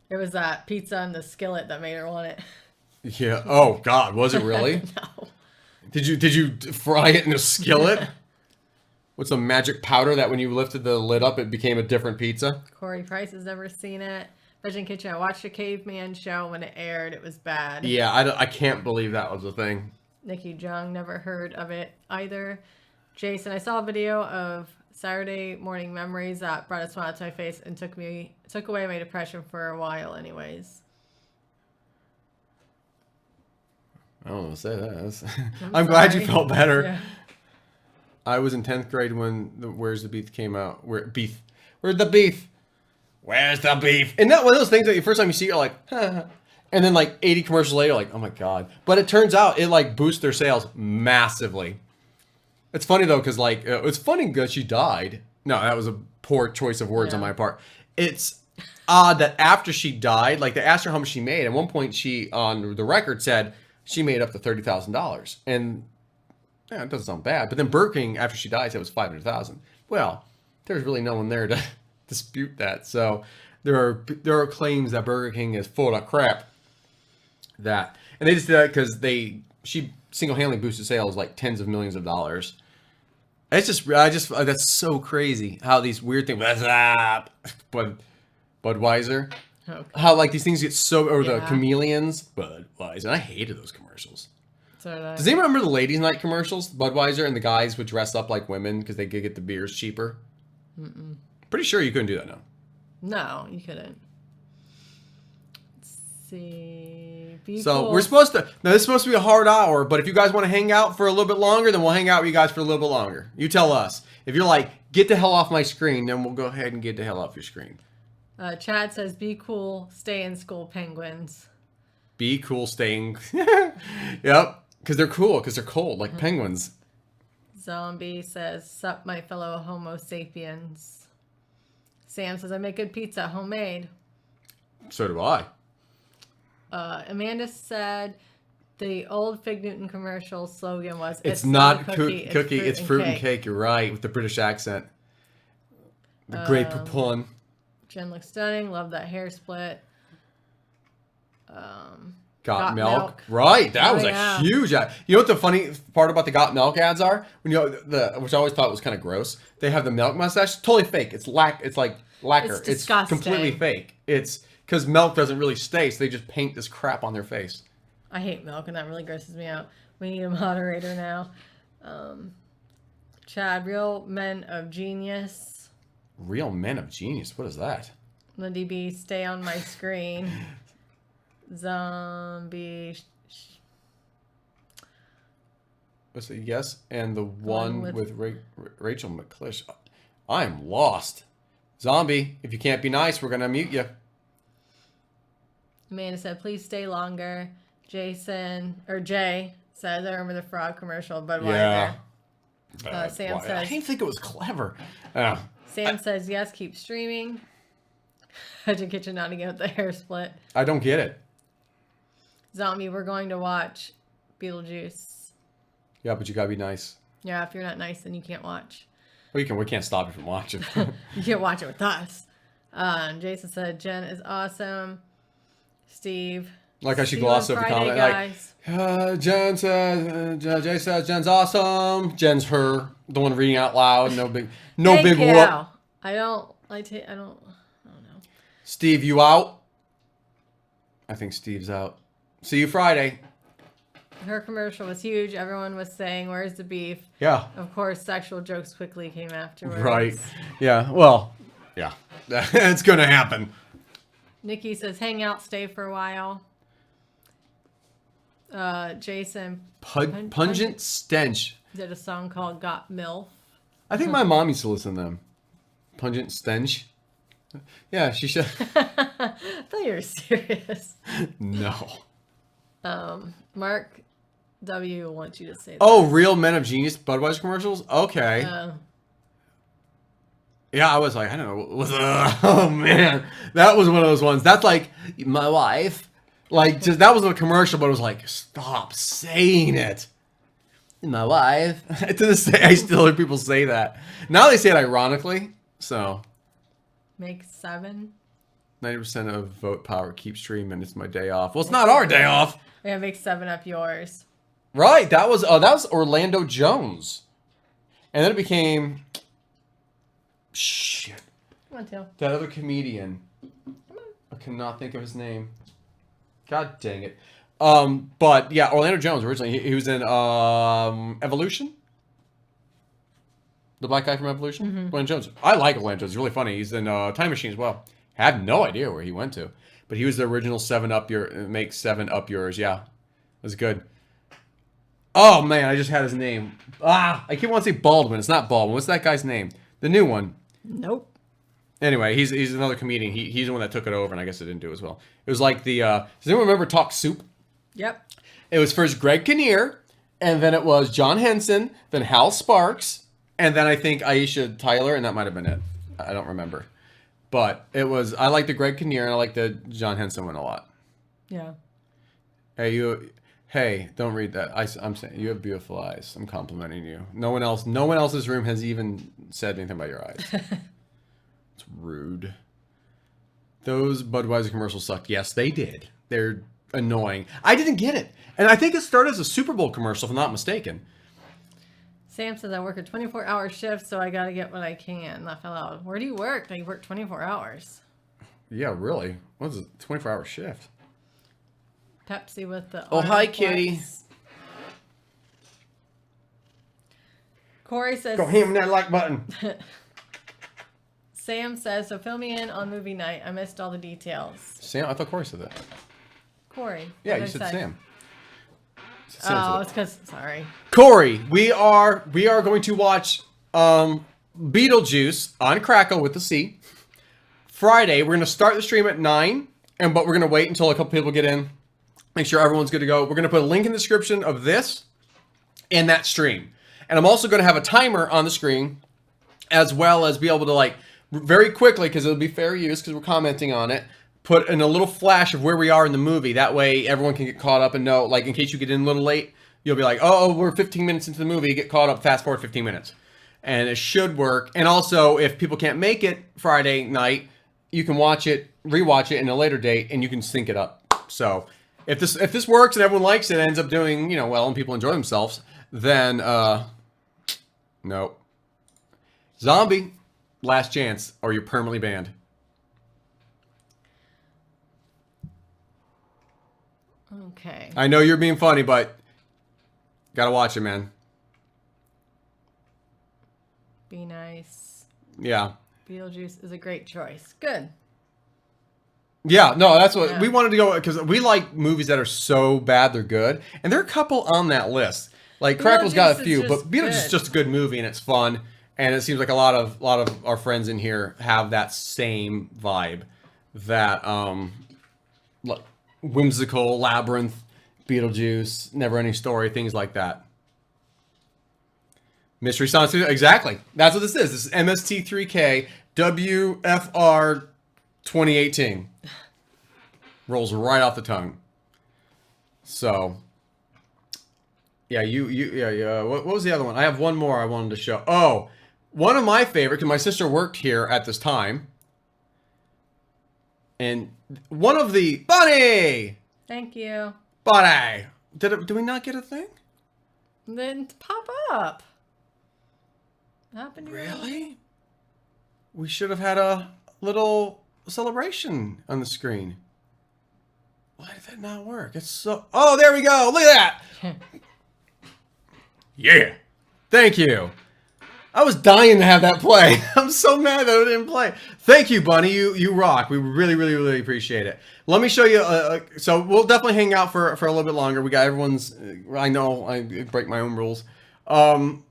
It was that pizza in the skillet that made her want it. Yeah. Oh God, was it really? No. Did you fry it in a skillet? With some magic powder that when you lifted the lid up, it became a different pizza? Corey Price has never seen it. Vision Kitchen, I watched a caveman show when it aired. It was bad. Yeah, I can't believe that was a thing. Nikki Jung, never heard of it either. Jason, I saw a video of Saturday morning memories that brought a smile to my face and took away my depression for a while anyways. I don't want to say that. I'm glad you felt better. Yeah. I was in 10th grade when Where's the Beef came out. Where's the beef? Where's the beef? And that one of those things that the first time you see it, you're like, huh. And then like 80 commercials later, like, oh my God. But it turns out it like boosts their sales massively. It's funny though, because like, it's funny because she died. No, that was a poor choice of words on my part. It's odd that after she died, like they asked her how much she made. At one point she, on the record, said she made up to $30,000. And yeah, it doesn't sound bad. But then Burger King, after she died, said it was $500,000. Well, there's really no one there to dispute that. So there are claims that Burger King is full of crap. And they just did that because she single-handedly boosted sales like tens of millions of dollars. It's that's so crazy how these weird things. What's up? But Budweiser. Okay. How like these things get so, or the chameleons. Budweiser. I hated those commercials. So does anyone remember the ladies' night commercials? Budweiser and the guys would dress up like women because they could get the beers cheaper. Mm-mm. Pretty sure you couldn't do that now. No, you couldn't. Let's see. So we're supposed to. Now this is supposed to be a hard hour, but if you guys want to hang out for a little bit longer, then we'll hang out with you guys for a little bit longer. You tell us. If you're like, get the hell off my screen, then we'll go ahead and get the hell off your screen. Chad says, "Be cool, stay in school, penguins." Be cool, staying. Yep, because they're cool, because they're cold, like penguins. Zombie says, sup, my fellow Homo sapiens. Sam says, I make good pizza, homemade. So do I. Amanda said the old Fig Newton commercial slogan was, It's not cookie, it's fruit and cake. You're right, with the British accent. The great pun. Jen looks stunning. Love that hair split. Got milk. Right. That was a huge ad. You know what the funny part about the Got Milk ads are? When which I always thought was kind of gross. They have the milk mustache. Totally fake. It's like lacquer. It's disgusting. It's completely fake. It's because milk doesn't really stay, so they just paint this crap on their face. I hate milk, and that really grosses me out. We need a moderator now. Chad, Real Men of Genius. Real Men of Genius? What is that? Lindy B, stay on my screen. Zombie. What's it? Yes, and the one with Rachel McClish. I'm lost. Zombie, if you can't be nice, we're gonna mute you. Amanda said, please stay longer. Jay says, I remember the frog commercial, Budweiser. Yeah. Sam says, I didn't think it was clever. Sam says, yes, keep streaming. Hudson Kitchen not again with the hair split. I don't get it. Zombie, we're going to watch Beetlejuice. Yeah, but you gotta be nice. Yeah, if you're not nice, then you can't watch. We can't stop you from watching. You can't watch it with us. Jason said, Jen is awesome. Steve. Like I should gloss over the comment. Guys. Jen says, Jay says Jen's awesome. Jen's her, the one reading out loud. No big whoop. I don't know. Steve, you out? I think Steve's out. See you Friday. Her commercial was huge. Everyone was saying, where's the beef? Yeah. Of course, sexual jokes quickly came afterwards. Right. Yeah. Well, yeah. It's going to happen. Nikki says, hang out, stay for a while. Jason. Pungent Stench. Did a song called Got MILF. I think my mom used to listen to them. Pungent Stench. Yeah, she should. I thought you were serious. No. Mark W. wants you to say that. Oh, Real Men of Genius Budweiser commercials? Okay. Yeah, I was like, I don't know. Oh, man. That was one of those ones. That's like, my wife. Like, just that was a commercial, but it was like, stop saying it. My wife. To this day, I still hear people say that. Now they say it ironically, so. Make 7. 90% of vote power. Keep streaming. It's my day off. Well, it's not our day off. Yeah, make 7 up yours. Right. That was Orlando Jones. And then it became... Shit. Come on, Till. That other comedian. Come on. I cannot think of his name. God dang it. But yeah, Orlando Jones originally. He was in Evolution. The black guy from Evolution? Mm-hmm. Orlando Jones. I like Orlando Jones. He's really funny. He's in Time Machine as well. I have no idea where he went to. But he was the original 7 Up Make 7 Up Yours. Yeah. It was good. Oh, man. I just had his name. I keep wanting to say Baldwin. It's not Baldwin. What's that guy's name? The new one. Nope. Anyway, he's another comedian. He's the one that took it over, and I guess it didn't do as well. It was like the... does anyone remember Talk Soup? Yep. It was first Greg Kinnear, and then it was John Henson, then Hal Sparks, and then I think Aisha Tyler, and that might have been it. I don't remember. But it was... I like the Greg Kinnear, and I like the John Henson one a lot. Yeah. Hey, don't read that. I'm saying you have beautiful eyes. I'm complimenting you. No one else's room has even said anything about your eyes. It's rude. Those Budweiser commercials sucked. Yes, they did. They're annoying. I didn't get it. And I think it started as a Super Bowl commercial, if I'm not mistaken. Sam says, I work a 24-hour shift, so I got to get what I can. Laugh out loud. Where do you work? You work 24 hours. Yeah, really? What's a 24-hour shift? Pepsi with the... Oh, hi, Kitty. Corey says... Go ham that like button. Sam says, so fill me in on movie night. I missed all the details. Sam? I thought Corey said that. Corey. Yeah, you said Sam. Oh, it's because... Sorry. Corey, we are going to watch Beetlejuice on Crackle with the C. Friday. We're going to start the stream at 9, but we're going to wait until a couple people get in. Make sure everyone's good to go. We're going to put a link in the description of this and that stream. And I'm also going to have a timer on the screen, as well as be able to, like, very quickly, because it'll be fair use, because we're commenting on it, put in a little flash of where we are in the movie. That way everyone can get caught up and know, like, in case you get in a little late, you'll be like, oh, we're 15 minutes into the movie, get caught up, fast forward 15 minutes. And it should work. And also, if people can't make it Friday night, you can watch it, rewatch it in a later date, and you can sync it up. So if this works and everyone likes it, ends up doing, you know, well, and people enjoy themselves, then nope. Zombie, last chance, or you're permanently banned. Okay. I know you're being funny, but gotta watch it, man. Be nice. Yeah. Beetlejuice is a great choice. Good. Yeah, no, that's what we wanted to go, because we like movies that are so bad they're good, and there are a couple on that list. Like Crackle's got a few, but Beetlejuice is just a good movie and it's fun, and it seems like a lot of our friends in here have that same vibe, that like whimsical Labyrinth, Beetlejuice, Never Ending Story, things like that. Mystery Science Fiction, exactly. That's what this is. This is MST3K WFR 2018. Rolls right off the tongue. So, yeah, what was the other one? I have one more I wanted to show. Oh, one of my favorite, because my sister worked here at this time. And one of the... Bunny! Thank you. Bunny! Did we not get a thing? Then pop up. Really? We should have had a little celebration on the screen. Why did that not work? It's so... Oh, there we go. Look at that. Yeah. Thank you. I was dying to have that play. I'm so mad that it didn't play. Thank you, Bunny. You rock. We really, really, really appreciate it. Let me show you. So we'll definitely hang out for a little bit longer. We got everyone's... I know I break my own rules.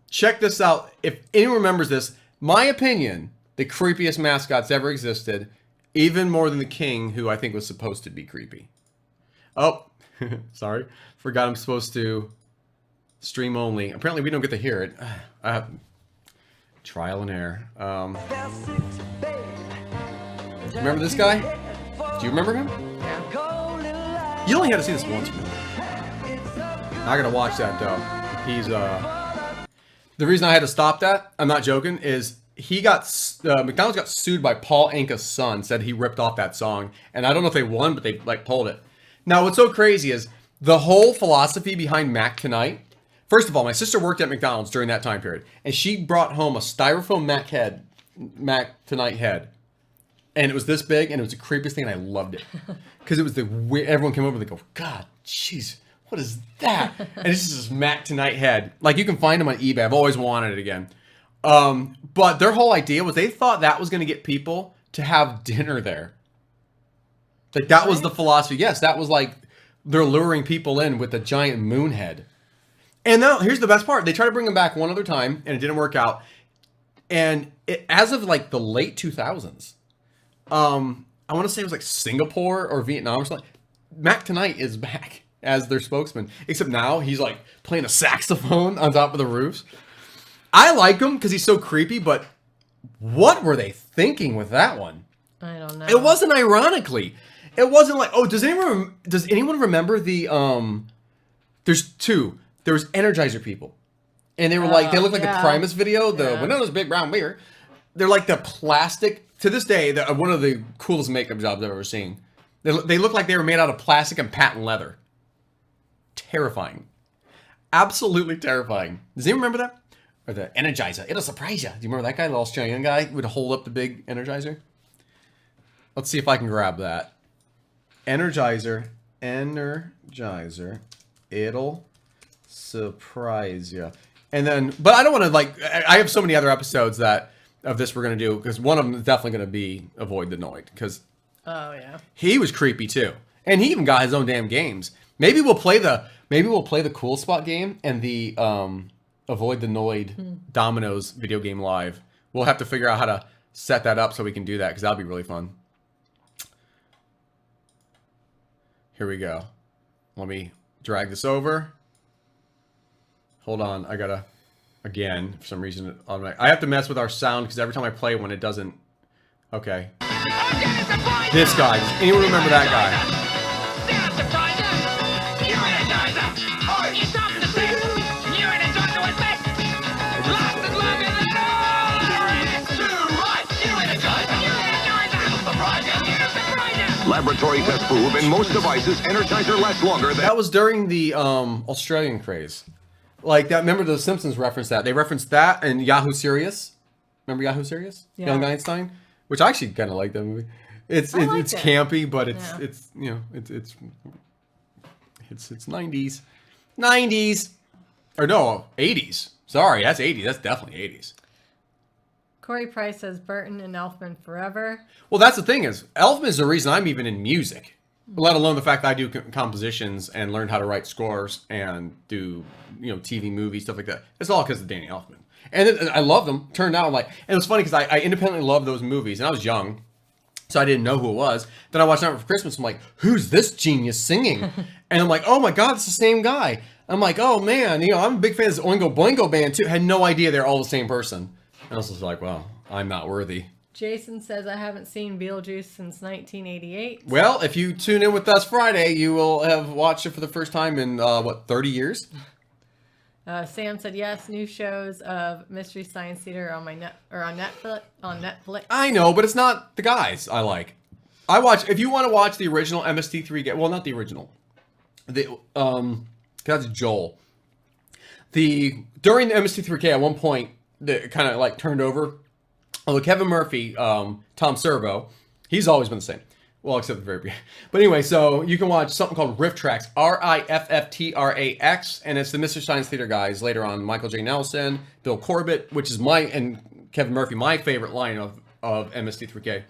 Check this out. If anyone remembers this, my opinion, the creepiest mascots ever existed, even more than the king, who I think was supposed to be creepy. Oh, sorry. Forgot I'm supposed to stream only. Apparently we don't get to hear it. Trial and error. Remember this guy? Do you remember him? Yeah. You only had to see this once. I gotta watch that though. He's the reason I had to stop that, I'm not joking, is he got McDonald's got sued by Paul Anka's son, said he ripped off that song, and I don't know if they won, but they like pulled it. Now what's so crazy is the whole philosophy behind Mac Tonight. First of all, my sister worked at McDonald's during that time period, and she brought home a styrofoam Mac Tonight head, and it was this big, and it was the creepiest thing, and I loved it because it was the weird. Everyone came over and they go, God, jeez. What is that? And it's just this Mac Tonight head. Like, you can find them on eBay. I've always wanted it again. But their whole idea was they thought that was going to get people to have dinner there. Like, that was the philosophy. Yes, that was like, they're luring people in with a giant moon head. And now, here's the best part. They tried to bring them back one other time, and it didn't work out. And as of, like, the late 2000s, I want to say it was, like, Singapore or Vietnam or something. Mac Tonight is back as their spokesman, except now he's like playing a saxophone on top of the roofs. I like him because he's so creepy, but what were they thinking with that one? I don't know. It wasn't ironically. It wasn't like, oh, does anyone remember the there's two. There was Energizer people. And they were like, they look like the Primus video, the Winona's Big Brown Beer. They're like the plastic, to this day, one of the coolest makeup jobs I've ever seen. They look like they were made out of plastic and patent leather. Terrifying. Absolutely terrifying. Does anyone remember that? Or the Energizer. It'll surprise you. Do you remember that guy? The Australian guy who would hold up the big Energizer? Let's see if I can grab that. Energizer. It'll surprise you. And then, but I don't want to like, I have so many other episodes of this we're going to do, because one of them is definitely going to be Avoid the Noid, because he was creepy too. And he even got his own damn games. Maybe we'll play the Cool Spot game and the Avoid the Noid Dominoes video game live. We'll have to figure out how to set that up so we can do that, because that'll be really fun. Here we go. Let me drag this over. Hold on, I gotta Again, for some reason, I have to mess with our sound because every time I play one, it doesn't. Okay. This guy. Does anyone remember that guy? Laboratory tests prove in most devices, Energizer lasts longer than... That was during the Australian craze. Like that. Remember the Simpsons referenced that. They referenced that and Yahoo Serious. Remember Yahoo Serious? Yeah. Young Einstein, which I actually kind of like that movie. It's campy, but it's you know it's 90s or no 80s. Sorry, that's 80s. That's definitely 80s. Corey Price says Burton and Elfman forever. Well, that's the thing is Elfman is the reason I'm even in music. Let alone the fact that I do compositions and learned how to write scores and do TV, movies, stuff like that. It's all because of Danny Elfman. And I love them. Turned out and it was funny because I independently loved those movies and I was young, so I didn't know who it was. Then I watched Nightmare for Christmas. I'm like, who's this genius singing? And I'm like, oh my God, it's the same guy. I'm like, oh man, I'm a big fan of this Oingo Boingo band too. Had no idea they're all the same person. And I was just like, well, I'm not worthy. Jason says, I haven't seen Beetlejuice since 1988. Well, if you tune in with us Friday, you will have watched it for the first time in, 30 years? Sam said, yes, new shows of Mystery Science Theater on Netflix. I know, but it's not the guys I like. If you want to watch the original MST3K, well, not the original. That's Joel. During the MST3K, at one point, it kind of turned over. Although Kevin Murphy, Tom Servo, he's always been the same. Well, except the very beginning. But anyway, so you can watch something called Riff Tracks, RIFFTRAX, and it's the Mr. Science Theater guys. Later on, Michael J. Nelson, Bill Corbett, which is and Kevin Murphy, my favorite line of MST3K.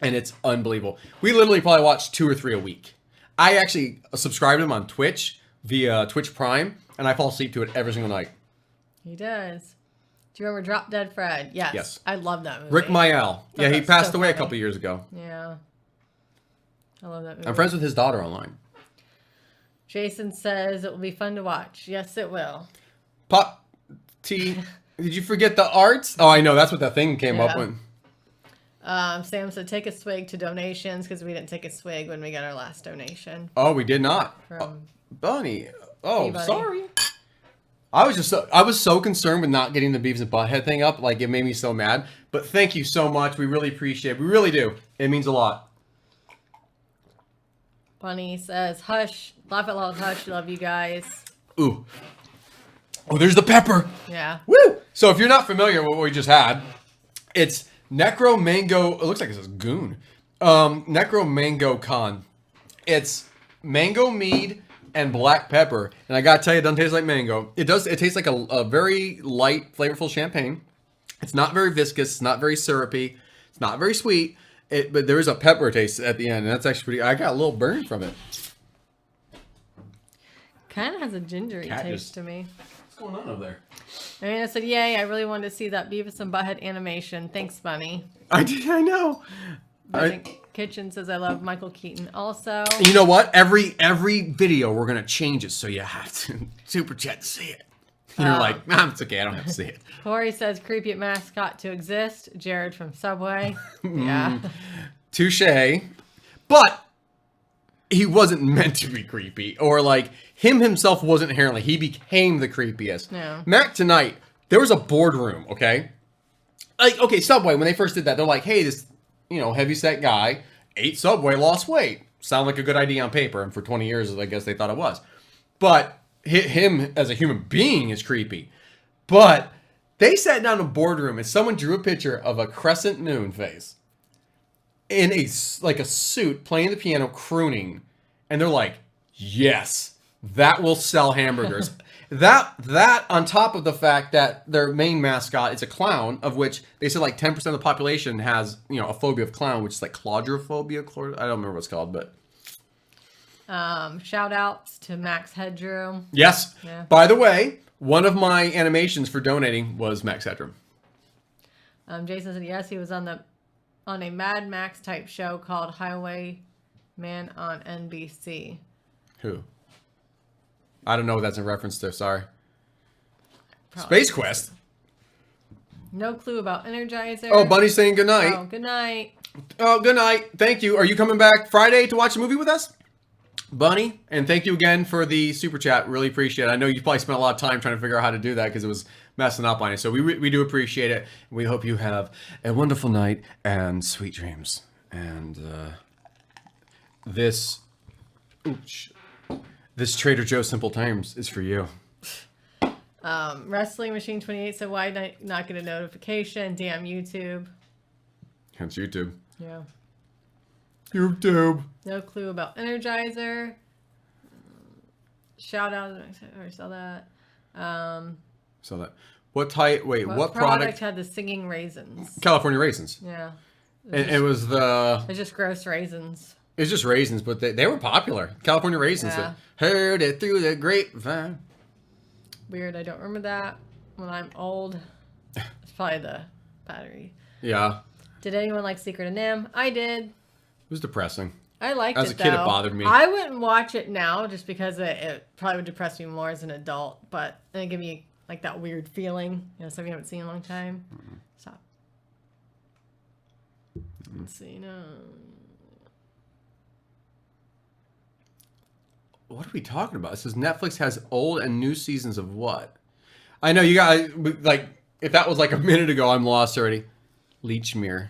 And it's unbelievable. We literally probably watch 2 or 3 a week. I actually subscribe to him on Twitch via Twitch Prime, and I fall asleep to it every single night. He does. Do you remember Drop Dead Fred? Yes. I love that movie. Rick Mayall. Yeah, he passed away a couple years ago. Yeah. I love that movie. I'm friends with his daughter online. Jason says it will be fun to watch. Yes, it will. Pop T. Did you forget the arts? Oh, I know. That's what that thing came up with. Sam said take a swig to donations because we didn't take a swig when we got our last donation. Oh, we did not. From Bunny. Oh, Buddy. Sorry. I was so concerned with not getting the Beavis and Butthead thing up. It made me so mad. But thank you so much. We really appreciate it. We really do. It means a lot. Bunny says, hush. Laugh out loud, hush. Love you guys. Ooh. Oh, there's the pepper. Yeah. Woo! So if you're not familiar with what we just had, it's Necro Mango. It looks like it says Goon. Necro Mango Con. It's mango mead and black pepper. And I gotta tell you, it doesn't taste like mango. It does. It tastes like a very light, flavorful champagne. It's not very viscous. It's not very syrupy. It's not very sweet. But there is a pepper taste at the end, and that's actually pretty. I got a little burn from it. Kind of has a gingery taste to me. What's going on over there? I said, yay, I really wanted to see that Beavis and Butthead animation. Thanks, Bunny. I know. Kitchen says I love Michael Keaton also. You know what? Every video we're gonna change it so you have to super chat to see it. And you're like, it's okay, I don't have to see it. Corey says creepy mascot to exist. Jared from Subway. Yeah. Touche. But he wasn't meant to be creepy. Or him himself wasn't inherently. He became the creepiest. No. Mac tonight, there was a boardroom, okay? Subway, when they first did that, they're like, hey, this heavyset guy ate Subway, lost weight. Sound like a good idea on paper, and for 20 years, I guess they thought it was. But him as a human being is creepy. But they sat down in a boardroom, and someone drew a picture of a crescent moon face in a suit, playing the piano, crooning, and they're like, yes, that will sell hamburgers. That on top of the fact that their main mascot is a clown, of which they said 10% of the population has, a phobia of clown, which is claustrophobia. I don't remember what it's called, but. Shout outs to Max Headroom. Yes. Yeah. By the way, one of my animations for donating was Max Headroom. Jason said yes, he was on a Mad Max type show called Highwayman on NBC. Who? I don't know what that's in reference to. Sorry. Space Quest? No clue about Energizer. Oh, Bunny's saying good night. Oh, good night. Oh, good night. Thank you. Are you coming back Friday to watch a movie with us? Bunny, and thank you again for the super chat. Really appreciate it. I know you probably spent a lot of time trying to figure out how to do that because it was messing up on you. So we do appreciate it. We hope you have a wonderful night and sweet dreams. And this Trader Joe's Simple Times is for you. Wrestling Machine 28 said, why not get a notification? Damn YouTube. Hence YouTube. Yeah. YouTube. No clue about Energizer. Shout out. I already saw that. So that. What type? Wait, what product had the singing raisins? California raisins. Yeah. It was the. It's just gross raisins. It's just raisins, but they were popular. California raisins. Yeah. Heard it through the grapevine. Weird. I don't remember that. When I'm old, it's probably the battery. Yeah. Did anyone like Secret of NIMH? I did. It was depressing. I liked it, As a kid, it bothered me. I wouldn't watch it now just because it probably would depress me more as an adult, but it give me like that weird feeling, something you haven't seen in a long time. Mm-hmm. Stop. Let's see. No. What are we talking about? It says Netflix has old and new seasons of what? I know you got like if that was like a minute ago, I'm lost already. Leechmere.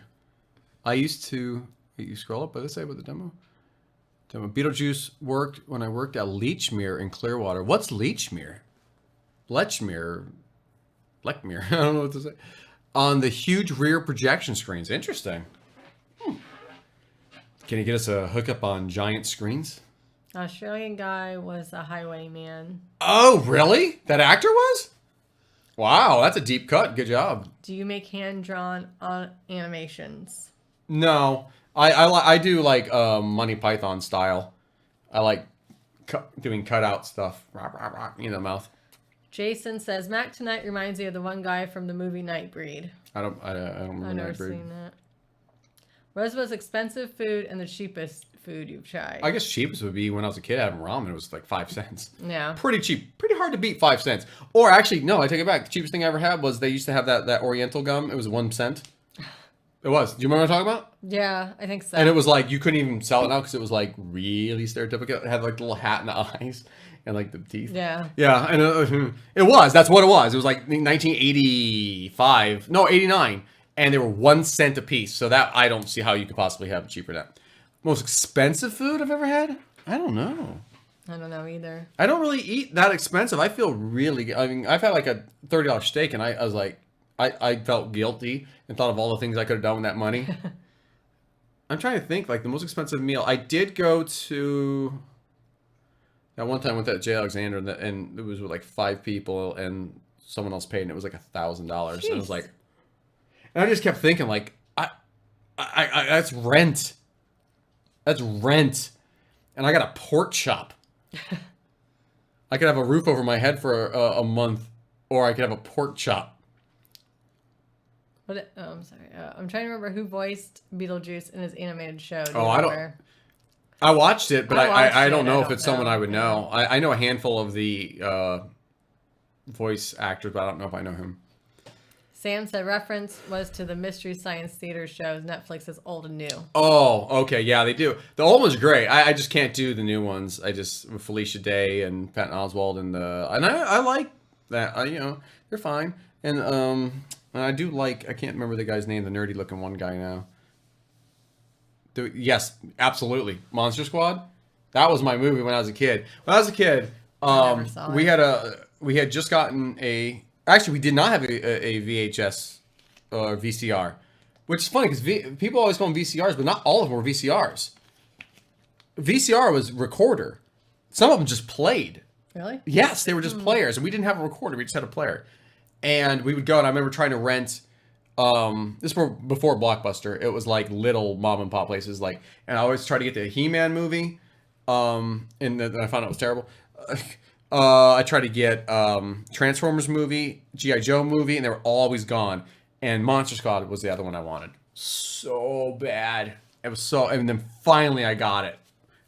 I used to. You scroll up by this side with the demo. Beetlejuice worked when I worked at Leechmere in Clearwater. What's Leechmere? Lechmere. I don't know what to say. On the huge rear projection screens. Interesting. Can you get us a hookup on giant screens? Australian guy was a highwayman. Oh, really? That actor was? Wow, that's a deep cut. Good job. Do you make hand-drawn animations? No. I do like Monty Python style. I like doing cutout stuff. In the mouth. Jason says Mac Tonight reminds me of the one guy from the movie Nightbreed. I don't remember I've never Nightbreed. seen that. What is the most expensive food and the cheapest food you've tried? I guess cheapest would be when I was a kid having ramen. It was like 5 cents. Yeah. Pretty cheap. Pretty hard to beat 5 cents. Or actually, no, I take it back. The cheapest thing I ever had was they used to have that Oriental gum. It was 1 cent. It was. Do you remember what I'm talking about? Yeah, I think so. And it was like, you couldn't even sell it now because it was like really stereotypical. It had like the little hat and the eyes and like the teeth. Yeah. Yeah, and it was. That's what it was. It was like 1985. No, 89. And they were 1 cent a piece. So that, I don't see how you could possibly have it cheaper than that. Most expensive food I've ever had? I don't know. I don't know either. I don't really eat that expensive. I feel really good. I mean, I've had like a $30 steak and I was like, I felt guilty and thought of all the things I could have done with that money. I'm trying to think, like the most expensive meal. I did go to that one time with that J. Alexander and it was with like 5 people and someone else paid and it was like $1,000. And I was like, and I just kept thinking like, I that's rent. That's rent. And I got a pork chop. I could have a roof over my head for a month or I could have a pork chop. I'm sorry. I'm trying to remember who voiced Beetlejuice in his animated show. I watched it, but I don't know if it's someone I would know. Yeah. I know a handful of the voice actors, but I don't know if I know him. Sam said reference was to the Mystery Science Theater shows Netflix is old and new. Oh, okay. Yeah, they do. The old one's great. I just can't do the new ones. With Felicia Day and Patton Oswalt and I like that. They're fine. And I do like, I can't remember the guy's name, the nerdy looking one guy now. Yes, absolutely. Monster Squad. That was my movie when I was a kid. When I was a kid, we had just gotten actually we did not have a VHS or VCR, which is funny because people always call them VCRs, but not all of them were VCRs. VCR was recorder. Some of them just played. Really? Yes, they were just players, and we didn't have a recorder. We just had a player. And we would go, and I remember trying to rent, this was before Blockbuster. It was like little mom and pop places, and I always try to get the He-Man movie, and then I found out it was terrible. I tried to get Transformers movie, G.I. Joe movie, and they were always gone. And Monster Squad was the other one I wanted. So bad. It was and then finally I got it.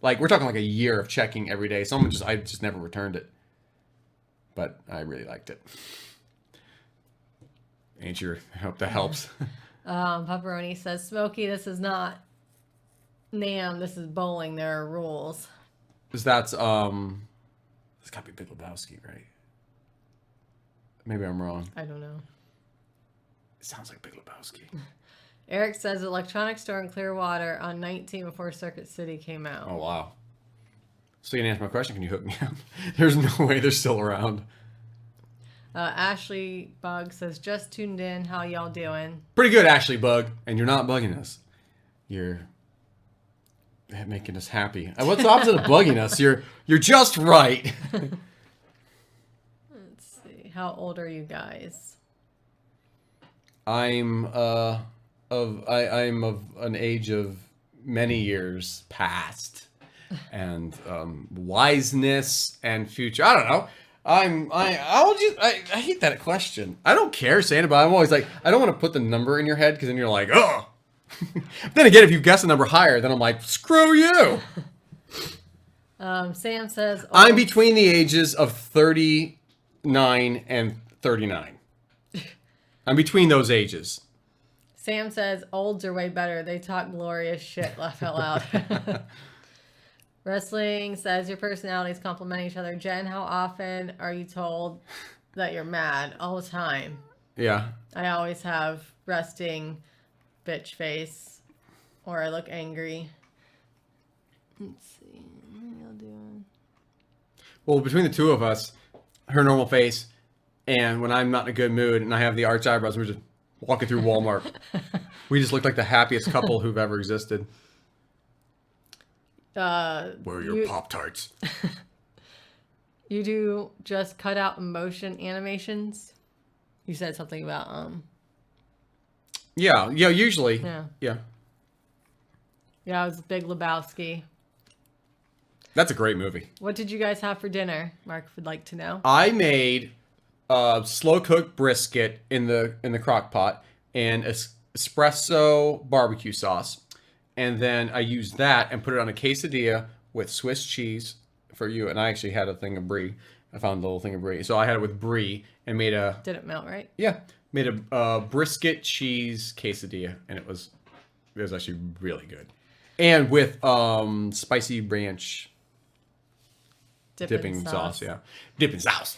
Like, we're talking like a year of checking every day. I just never returned it. But I really liked it. Ain't you? I hope that helps. Pepperoni says, Smokey, this is not Nam. This is bowling. There are rules. That's, it's got to be Big Lebowski, right? Maybe I'm wrong. I don't know. It sounds like Big Lebowski. Eric says electronics store in Clearwater on 19 before Circuit City came out. Oh, wow. So you can answer my question. Can you hook me up? There's no way they're still around. Ashley Bug says, just tuned in. How y'all doing? Pretty good, Ashley Bug. And you're not bugging us. You're making us happy. What's the opposite of bugging us? You're just right. Let's see. How old are you guys? I'm of an age of many years past, and wiseness and future. I don't know. I hate that question. I don't care saying it, but I'm always like, I don't want to put the number in your head because then you're like, oh. Then again, if you guess a number higher, then I'm like, screw you. Sam says, I'm between the ages of 39 and 39. I'm between those ages. Sam says, olds are way better. They talk glorious shit. Laugh out loud. Wrestling says, your personalities complement each other. Jen, how often are you told that you're mad? All the time. Yeah. I always have resting bitch face, or I look angry. Let's see. What are y'all doing? Well, between the two of us, her normal face, and when I'm not in a good mood and I have the arch eyebrows, we're just walking through Walmart. We just look like the happiest couple who've ever existed. Where are your Pop-Tarts? You do just cut out emotion animations? You said something about Yeah, usually. Yeah, it was Big Lebowski. That's a great movie. What did you guys have for dinner? Mark would like to know. I made slow cooked brisket in the crock pot and espresso barbecue sauce. And then I used that and put it on a quesadilla with Swiss cheese for you. And I actually had a thing of brie. I found the little thing of brie. So I had it with brie and made a... Did it melt right? Yeah. Made a brisket cheese quesadilla. And it was actually really good. And with spicy ranch dipping sauce. Yeah. Dipping sauce.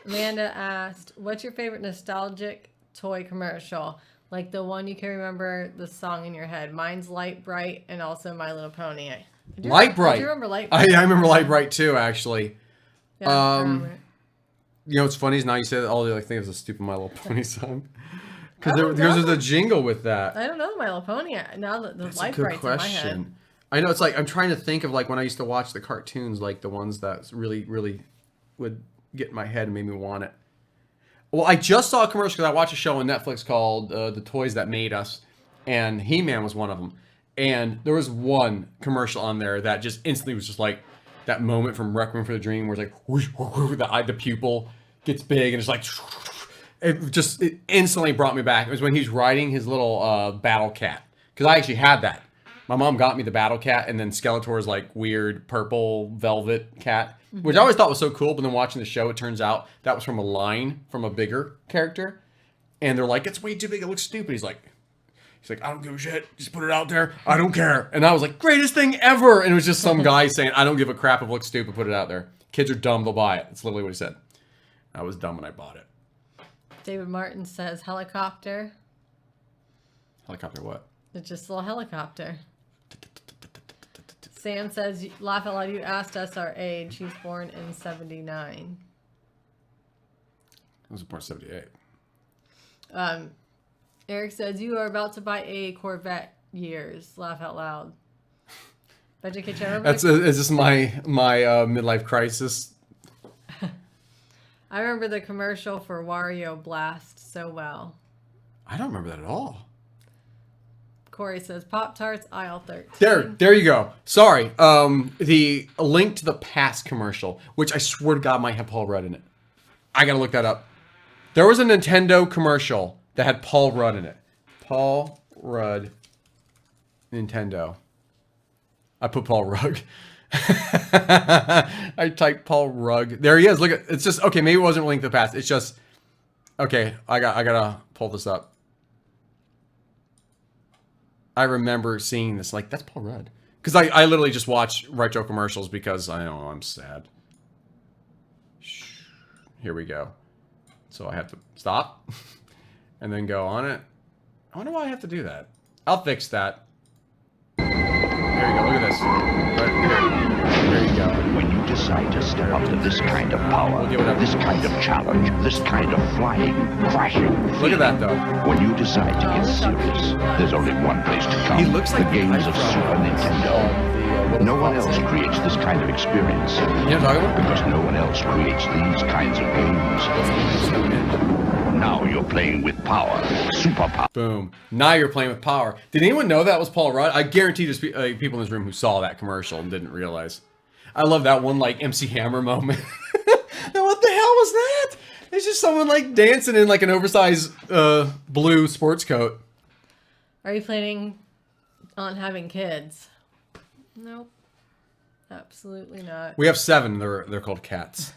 Amanda asked, what's your favorite nostalgic toy commercial? Like the one you can remember the song in your head. Mine's Light Bright and also My Little Pony. Light Bright. Do you remember Light Bright? I remember Light Bright too, actually. Yeah, I remember. You know what's funny is now you said all the thing is a stupid My Little Pony song. Because there's a jingle with that. I don't know My Little Pony. Now that the Light Bright's in my head. I know, it's like I'm trying to think of like when I used to watch the cartoons, like the ones that really, really would get in my head and made me want it. Well, I just saw a commercial because I watched a show on Netflix called The Toys That Made Us, and He-Man was one of them. And there was one commercial on there that just instantly was just like that moment from Requiem for the Dream where it's like whoosh, whoosh, the pupil gets big and it's like it instantly brought me back. It was when he's riding his little battle cat, because I actually had that. My mom got me the battle cat and then Skeletor's like weird purple velvet cat, which I always thought was so cool. But then watching the show, it turns out that was from a line from a bigger character. And they're like, it's way too big. It looks stupid. He's like, I don't give a shit. Just put it out there. I don't care. And I was like, greatest thing ever. And it was just some guy saying, I don't give a crap if it looks stupid. Put it out there. Kids are dumb. They'll buy it. That's literally what he said. I was dumb when I bought it. David Martin says helicopter. Helicopter what? It's just a little helicopter. Sam says, laugh out loud, you asked us our age. He's born in 79. I was born in 78. Eric says, you are about to buy a Corvette. Years. Laugh out loud. Is this my midlife crisis? I remember the commercial for Wario Blast so well. I don't remember that at all. Corey says, Pop-Tarts, aisle 13. There you go. Sorry. The Link to the Past commercial, which I swear to God might have Paul Rudd in it. I gotta look that up. There was a Nintendo commercial that had Paul Rudd in it. Paul Rudd, Nintendo. I put Paul Rugg. I typed Paul Rugg. There he is. Look at it's just okay. Maybe it wasn't Link to the Past. It's just Okay, I gotta pull this up. I remember seeing this. Like, that's Paul Rudd. Because I literally just watch retro commercials because I know I'm sad. Here we go. So I have to stop and then go on it. I wonder why I have to do that. I'll fix that. There you go. Look at this. Right there you go. When you decide to step up to this kind of power, this kind of challenge, this kind of flying, crashing. Look at that, though. When you decide to get serious, there's only one place to come. He looks like the games of Super Nintendo. No one else creates this kind of experience. You know what I'm talking about? Because no one else creates these kinds of games. Now you're playing with power. Super power. Boom. Now you're playing with power. Did anyone know that was Paul Rudd? I guarantee there's people in this room who saw that commercial and didn't realize. I love that one, like, MC Hammer moment. Now, what the hell was that? It's just someone, like, dancing in, like, an oversized blue sports coat. Are you planning on having kids? Nope. Absolutely not. We have 7. They're called cats.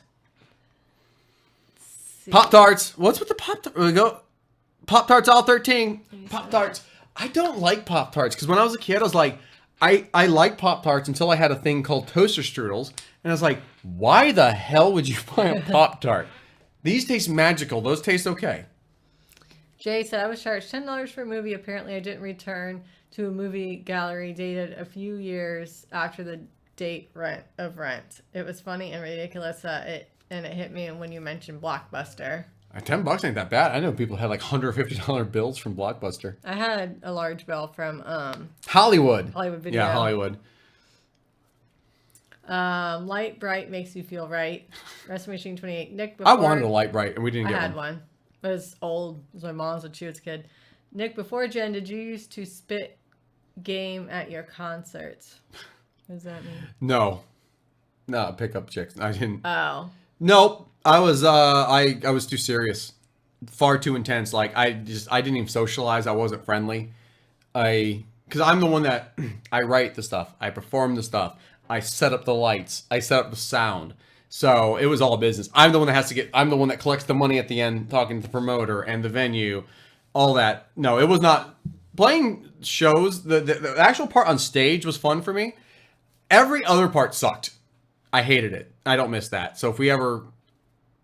Pop-Tarts. What's with the Pop-Tarts? We go. Pop-Tarts all 13. Pop-Tarts. I don't like Pop-Tarts because when I was a kid, I was like, I liked Pop-Tarts until I had a thing called toaster strudels. And I was like, why the hell would you buy a Pop-Tart? These taste magical. Those taste okay. Jay said, I was charged $10 for a movie. Apparently, I didn't return to a movie gallery dated a few years after the date of rent. It was funny and ridiculous and it hit me when you mentioned Blockbuster. $10 ain't that bad. I know people had like $150 bills from Blockbuster. I had a large bill from Hollywood. Hollywood Video. Yeah, Hollywood. Light Bright makes you feel right. Recipe Machine 28. Nick, I wanted a Light Bright and we didn't get one. I had one. It was old. It was my mom's when she was a kid. Nick, before Jen, did you used to spit game at your concerts? What does that mean? No, pickup chicks. I didn't. Oh. Nope. I was too serious. Far too intense. Like I didn't even socialize. I wasn't friendly. Because I'm the one that I write the stuff. I perform the stuff. I set up the lights. I set up the sound. So it was all business. I'm the one that collects the money at the end, talking to the promoter and the venue, all that. No, it was not. Playing shows, the actual part on stage was fun for me. Every other part sucked. I hated it. I don't miss that. So if we ever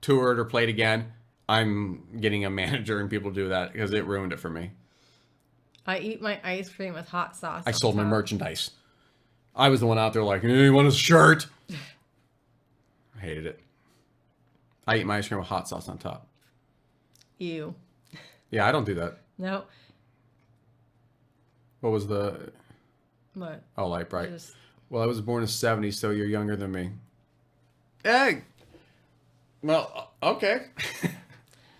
toured or played again, I'm getting a manager and people do that because it ruined it for me. I eat my ice cream with hot sauce. I sold my merchandise. I was the one out there like, hey, you want a shirt? I hated it. I eat my ice cream with hot sauce on top. Ew. Yeah, I don't do that. No. What was the... What? Oh, Light Bright. Well, I was born in the 70s, so you're younger than me. Hey! Well, okay.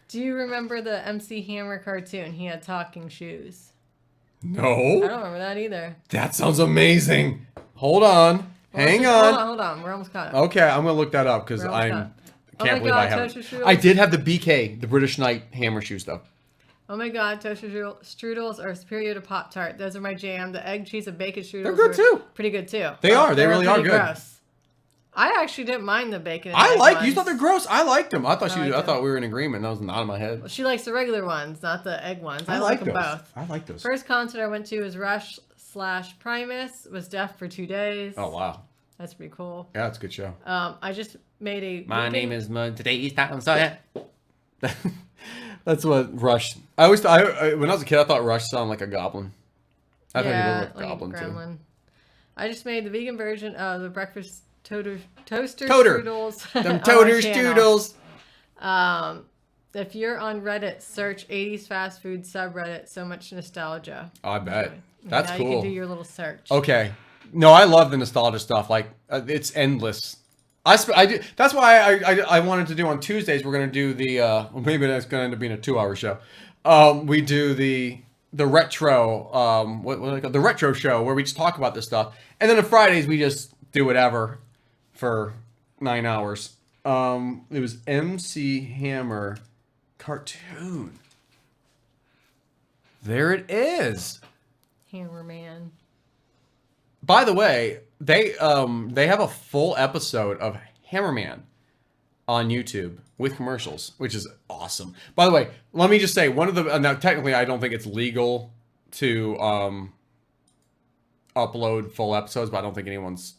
Do you remember the MC Hammer cartoon? He had talking shoes. No. I don't remember that either. That sounds amazing. Hold on. Hang on. Hold on. We're almost caught up. Okay, I'm going to look that up because I can't believe I haven't. I did have the BK, the British Knight hammer shoes, though. Oh my God, toaster strudels are superior to Pop-Tart. Those are my jam. The egg, cheese, and bacon strudels They're good too. Pretty good too. They are. They really are good. Gross. I actually didn't mind the bacon. And I like. ones. You thought they're gross. I liked them. I thought we were in agreement. That was not in my head. Well, she likes the regular ones, not the egg ones. I like them those. both. I like those. First concert I went to was Rush/Primus. Was deaf for 2 days. Oh wow. That's pretty cool. Yeah, it's a good show. I just made a. My name is today's time. So yeah. That's what Rush. When I was a kid, I thought Rush sounded like a goblin. I thought he looked like a goblin gremlin. too. I just made the vegan version of the breakfast toaster strudels. Them toaster strudels. If you're on Reddit, search 80s fast food subreddit. So much nostalgia. Oh, I bet. That's cool. You can do your little search. Okay. No, I love the nostalgia stuff. Like it's endless. I do. That's why I wanted to do on Tuesdays. We're gonna do the. Well, maybe that's gonna end up being a 2-hour show. We do the retro. What do they call it? The retro show where we just talk about this stuff, and then on Fridays we just do whatever for 9 hours. It was MC Hammer cartoon. There it is. Hammerman. By the way, they have a full episode of Hammerman on YouTube with commercials, which is awesome. By the way, let me just say, one of the now technically I don't think it's legal to upload full episodes, but I don't think anyone's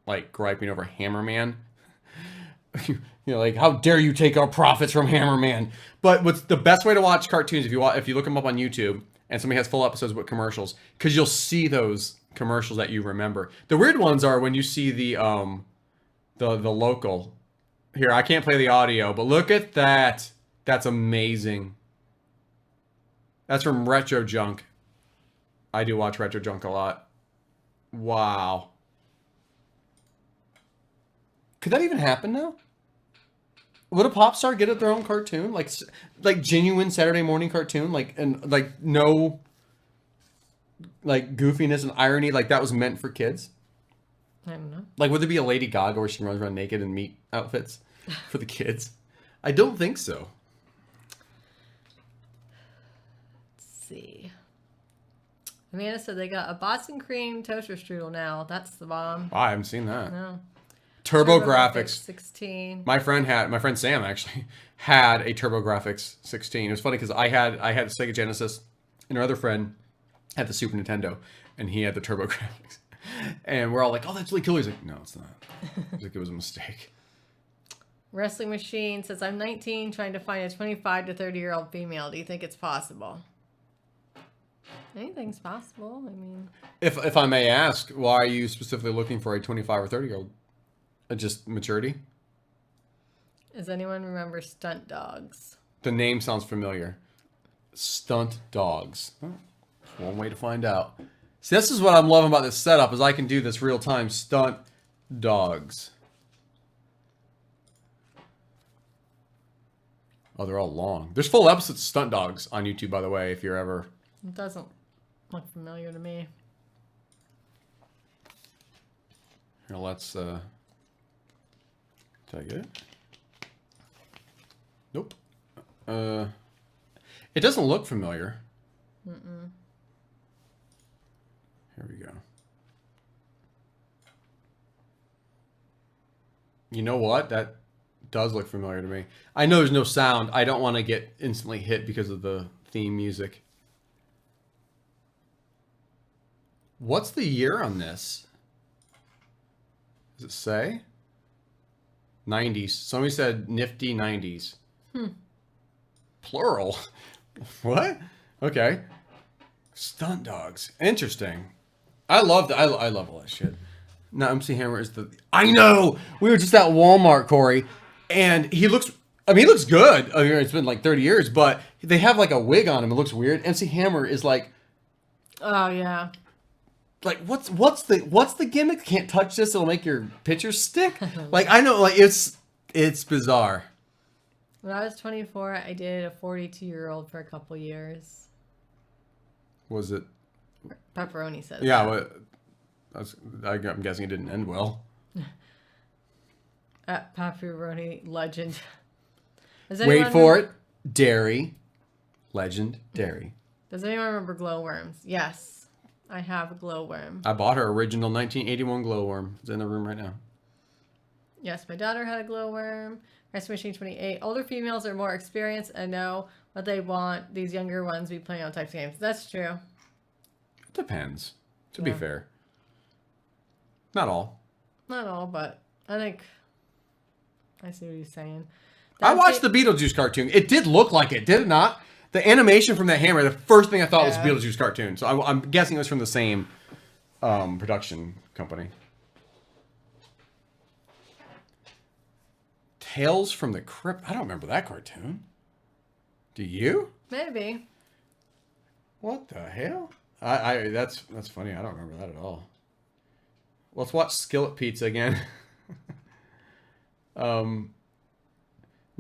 like griping over Hammerman. You know, like, how dare you take our profits from Hammerman? But what's the best way to watch cartoons, if you look them up on YouTube and somebody has full episodes with commercials, because you'll see those commercials that you remember. The weird ones are when you see the local. Here, I can't play the audio, but look at that. That's amazing. That's from Retro Junk. I do watch Retro Junk a lot. Wow. Could that even happen now? Would a pop star get their own cartoon? Like genuine Saturday morning cartoon? And no goofiness and irony, like that was meant for kids? I don't know. Like, would there be a Lady Gaga where she runs around naked in meat outfits for the kids? I don't think so. Let's see. Amanda said they got a Boston cream toaster strudel now. That's the bomb. Oh, I haven't seen that. No. TurboGrafx 16. My friend Sam actually had a TurboGrafx 16. It was funny because I had a Sega Genesis, and our other friend had the Super Nintendo, and he had the TurboGrafx. And we're all like, "Oh, that's really cool." He's like, "No, it's not." He's like, "It was a mistake." Wrestling Machine says, I'm 19 trying to find a 25 to 30-year-old female. Do you think it's possible? Anything's possible. I mean, if I may ask, why are you specifically looking for a 25 or 30-year-old? Just maturity? Does anyone remember Stunt Dogs? The name sounds familiar. Stunt Dogs. Oh, one way to find out. See, this is what I'm loving about this setup, is I can do this real time. Stunt Dogs. Oh, they're all long. There's full episodes of Stunt Dogs on YouTube, by the way, if you're ever... It doesn't look familiar to me. Here, let's... Did I get it? Nope. It doesn't look familiar. Mm-mm. Here we go. You know what? That does look familiar to me. I know there's no sound. I don't want to get instantly hit because of the theme music. What's the year on this? Does it say? 90s. Somebody said nifty 90s. Plural. What? Okay. Stunt Dogs. Interesting. I love all that shit. Now MC Hammer is the... I know! We were just at Walmart, Corey, and he looks... I mean, he looks good. I mean, it's been like 30 years, but they have like a wig on him. It looks weird. MC Hammer is like... Oh, yeah. Like, what's the gimmick? Can't touch this, it'll make your pictures stick? Like, I know, like, it's bizarre. When I was 24, I dated a 42-year-old for a couple years. Was it? Pepperoni says. Yeah, well, I'm guessing it didn't end well. At Pepperoni Legend. Wait for it. Dairy. Legend. Dairy. Does anyone remember glowworms? Yes. I have a glowworm. I bought her original 1981 glowworm. It's in the room right now. Yes, my daughter had a glowworm. Ice Machine 28. Older females are more experienced and know what they want. These younger ones be playing all types of games. That's true. It depends. To be fair. Not all. Not all, but I think I see what he's saying. I watched the Beetlejuice cartoon. It did look like it, did it not? The animation from that hammer, the first thing I thought was a Beetlejuice cartoon. So I'm guessing it was from the same production company. Tales from the Crypt. I don't remember that cartoon. Do you? Maybe. What the hell? That's funny. I don't remember that at all. Let's watch Skillet Pizza again. No,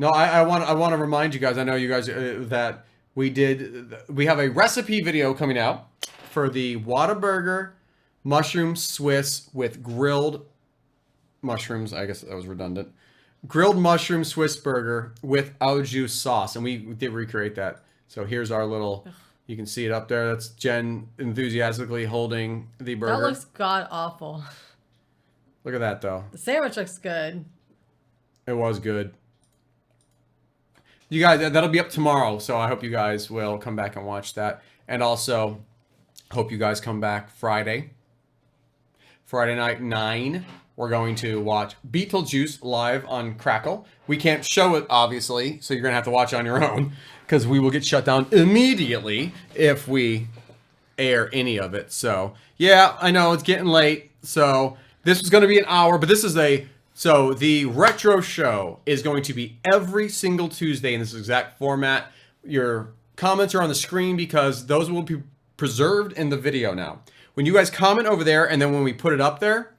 I want to remind you guys. I know you guys that we have a recipe video coming out for the Whataburger mushroom Swiss with grilled mushrooms. I guess that was redundant. Grilled mushroom Swiss burger with au jus sauce, and we did recreate that. So here's our little. You can see it up there. That's Jen enthusiastically holding the burger. That looks god awful. Look at that though. The sandwich looks good. It was good. you guys, that'll be up tomorrow. So I hope you guys will come back and watch that. And also, hope you guys come back Friday night 9. We're going to watch Beetlejuice live on Crackle. We can't show it, obviously, so you're going to have to watch it on your own, because we will get shut down immediately if we air any of it. So, yeah, I know it's getting late. So, this was going to be an hour, but this is so the retro show is going to be every single Tuesday in this exact format. Your comments are on the screen because those will be preserved in the video now. When you guys comment over there, and then when we put it up there,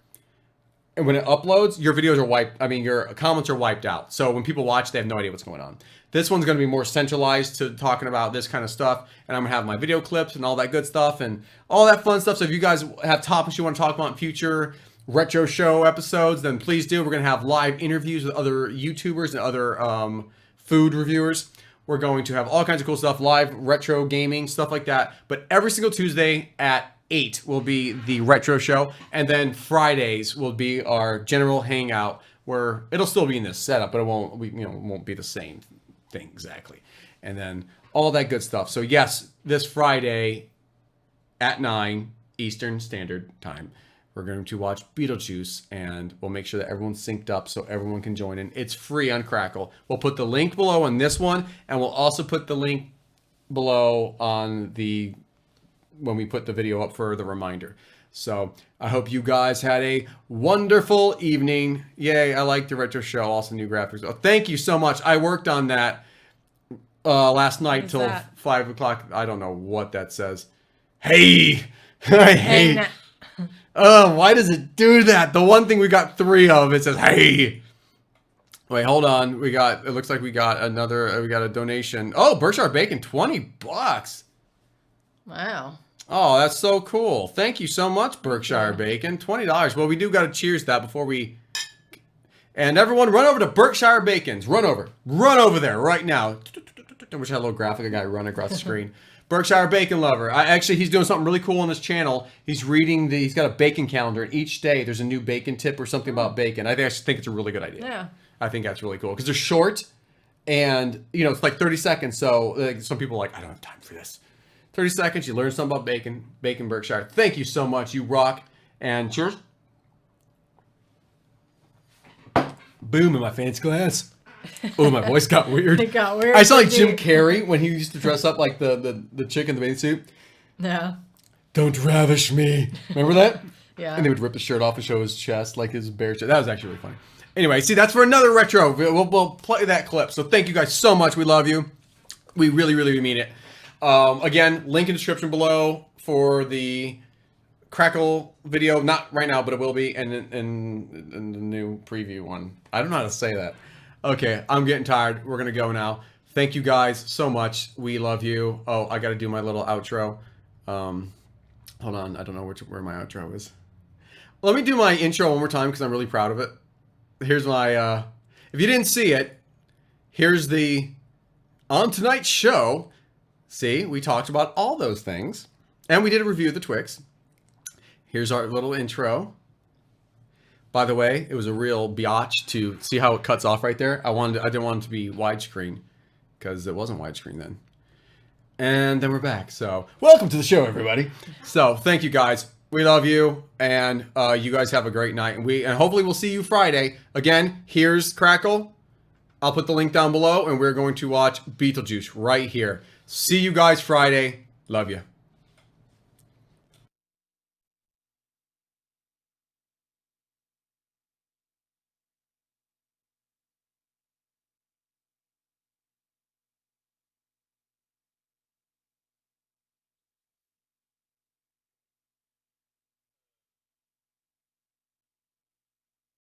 and when it uploads, your videos are wiped. I mean, your comments are wiped out. So when people watch, they have no idea what's going on. This one's going to be more centralized to talking about this kind of stuff. And I'm going to have my video clips and all that good stuff and all that fun stuff. So if you guys have topics you want to talk about in future retro show episodes, then please do. We're going to have live interviews with other YouTubers and other food reviewers. We're going to have all kinds of cool stuff, live retro gaming, stuff like that. But every single Tuesday at 8 will be the retro show, and then Fridays will be our general hangout, where it'll still be in this setup, but it won't be the same thing exactly, and then all that good stuff. So yes, this Friday at 9 Eastern Standard Time, we're going to watch Beetlejuice, and we'll make sure that everyone's synced up so everyone can join in. It's free on Crackle. We'll put the link below on this one, and we'll also put the link below on when we put the video up for the reminder. So I hope you guys had a wonderful evening. Yay, I like the retro show. Also new graphics. Oh, thank you so much. I worked on that last night till 5 o'clock. I don't know what that says. Hey, I hate. Oh, why does it do that? The one thing we got 3 of, it says, hey. Wait, hold on. It looks like we got a donation. Oh, Berkshire Bacon, $20. Wow. Oh, that's so cool. Thank you so much, Berkshire Bacon. $20. Well, we do got to cheers that before we... And everyone, run over to Berkshire Bacon's. Run over there right now. I wish I had a little graphic I got running across the screen. Berkshire Bacon Lover. He's doing something really cool on his channel. He's got a bacon calendar, and each day there's a new bacon tip or something about bacon. I actually think it's a really good idea. Yeah. I think that's really cool because they're short, and it's like 30 seconds. So some people are like, I don't have time for this. 30 seconds, you learn something about bacon Berkshire. Thank you so much. You rock. And cheers. Boom in my fancy glass. Oh, my voice got weird. It got weird. I saw like Jim Carrey when he used to dress up like the chick in the bathing suit. No. Don't ravish me. Remember that? Yeah. And they would rip his shirt off and show his chest like his bare chest. That was actually really funny. Anyway, see, that's for another retro. We'll play that clip. So thank you guys so much. We love you. We really, really mean it. Again, link in the description below for the Crackle video. Not right now, but it will be in the new preview one. I don't know how to say that. Okay, I'm getting tired. We're going to go now. Thank you guys so much. We love you. Oh, I got to do my little outro. Hold on. I don't know where my outro is. Let me do my intro one more time because I'm really proud of it. Here's my... if you didn't see it, here's the... On tonight's show... See, we talked about all those things. And we did a review of the Twix. Here's our little intro. By the way, it was a real biatch to see how it cuts off right there. I didn't want it to be widescreen because it wasn't widescreen then. And then we're back. So, welcome to the show, everybody. So, thank you guys. We love you. And you guys have a great night. And hopefully we'll see you Friday. Again, here's Crackle. I'll put the link down below. And we're going to watch Beetlejuice right here. See you guys Friday. Love you.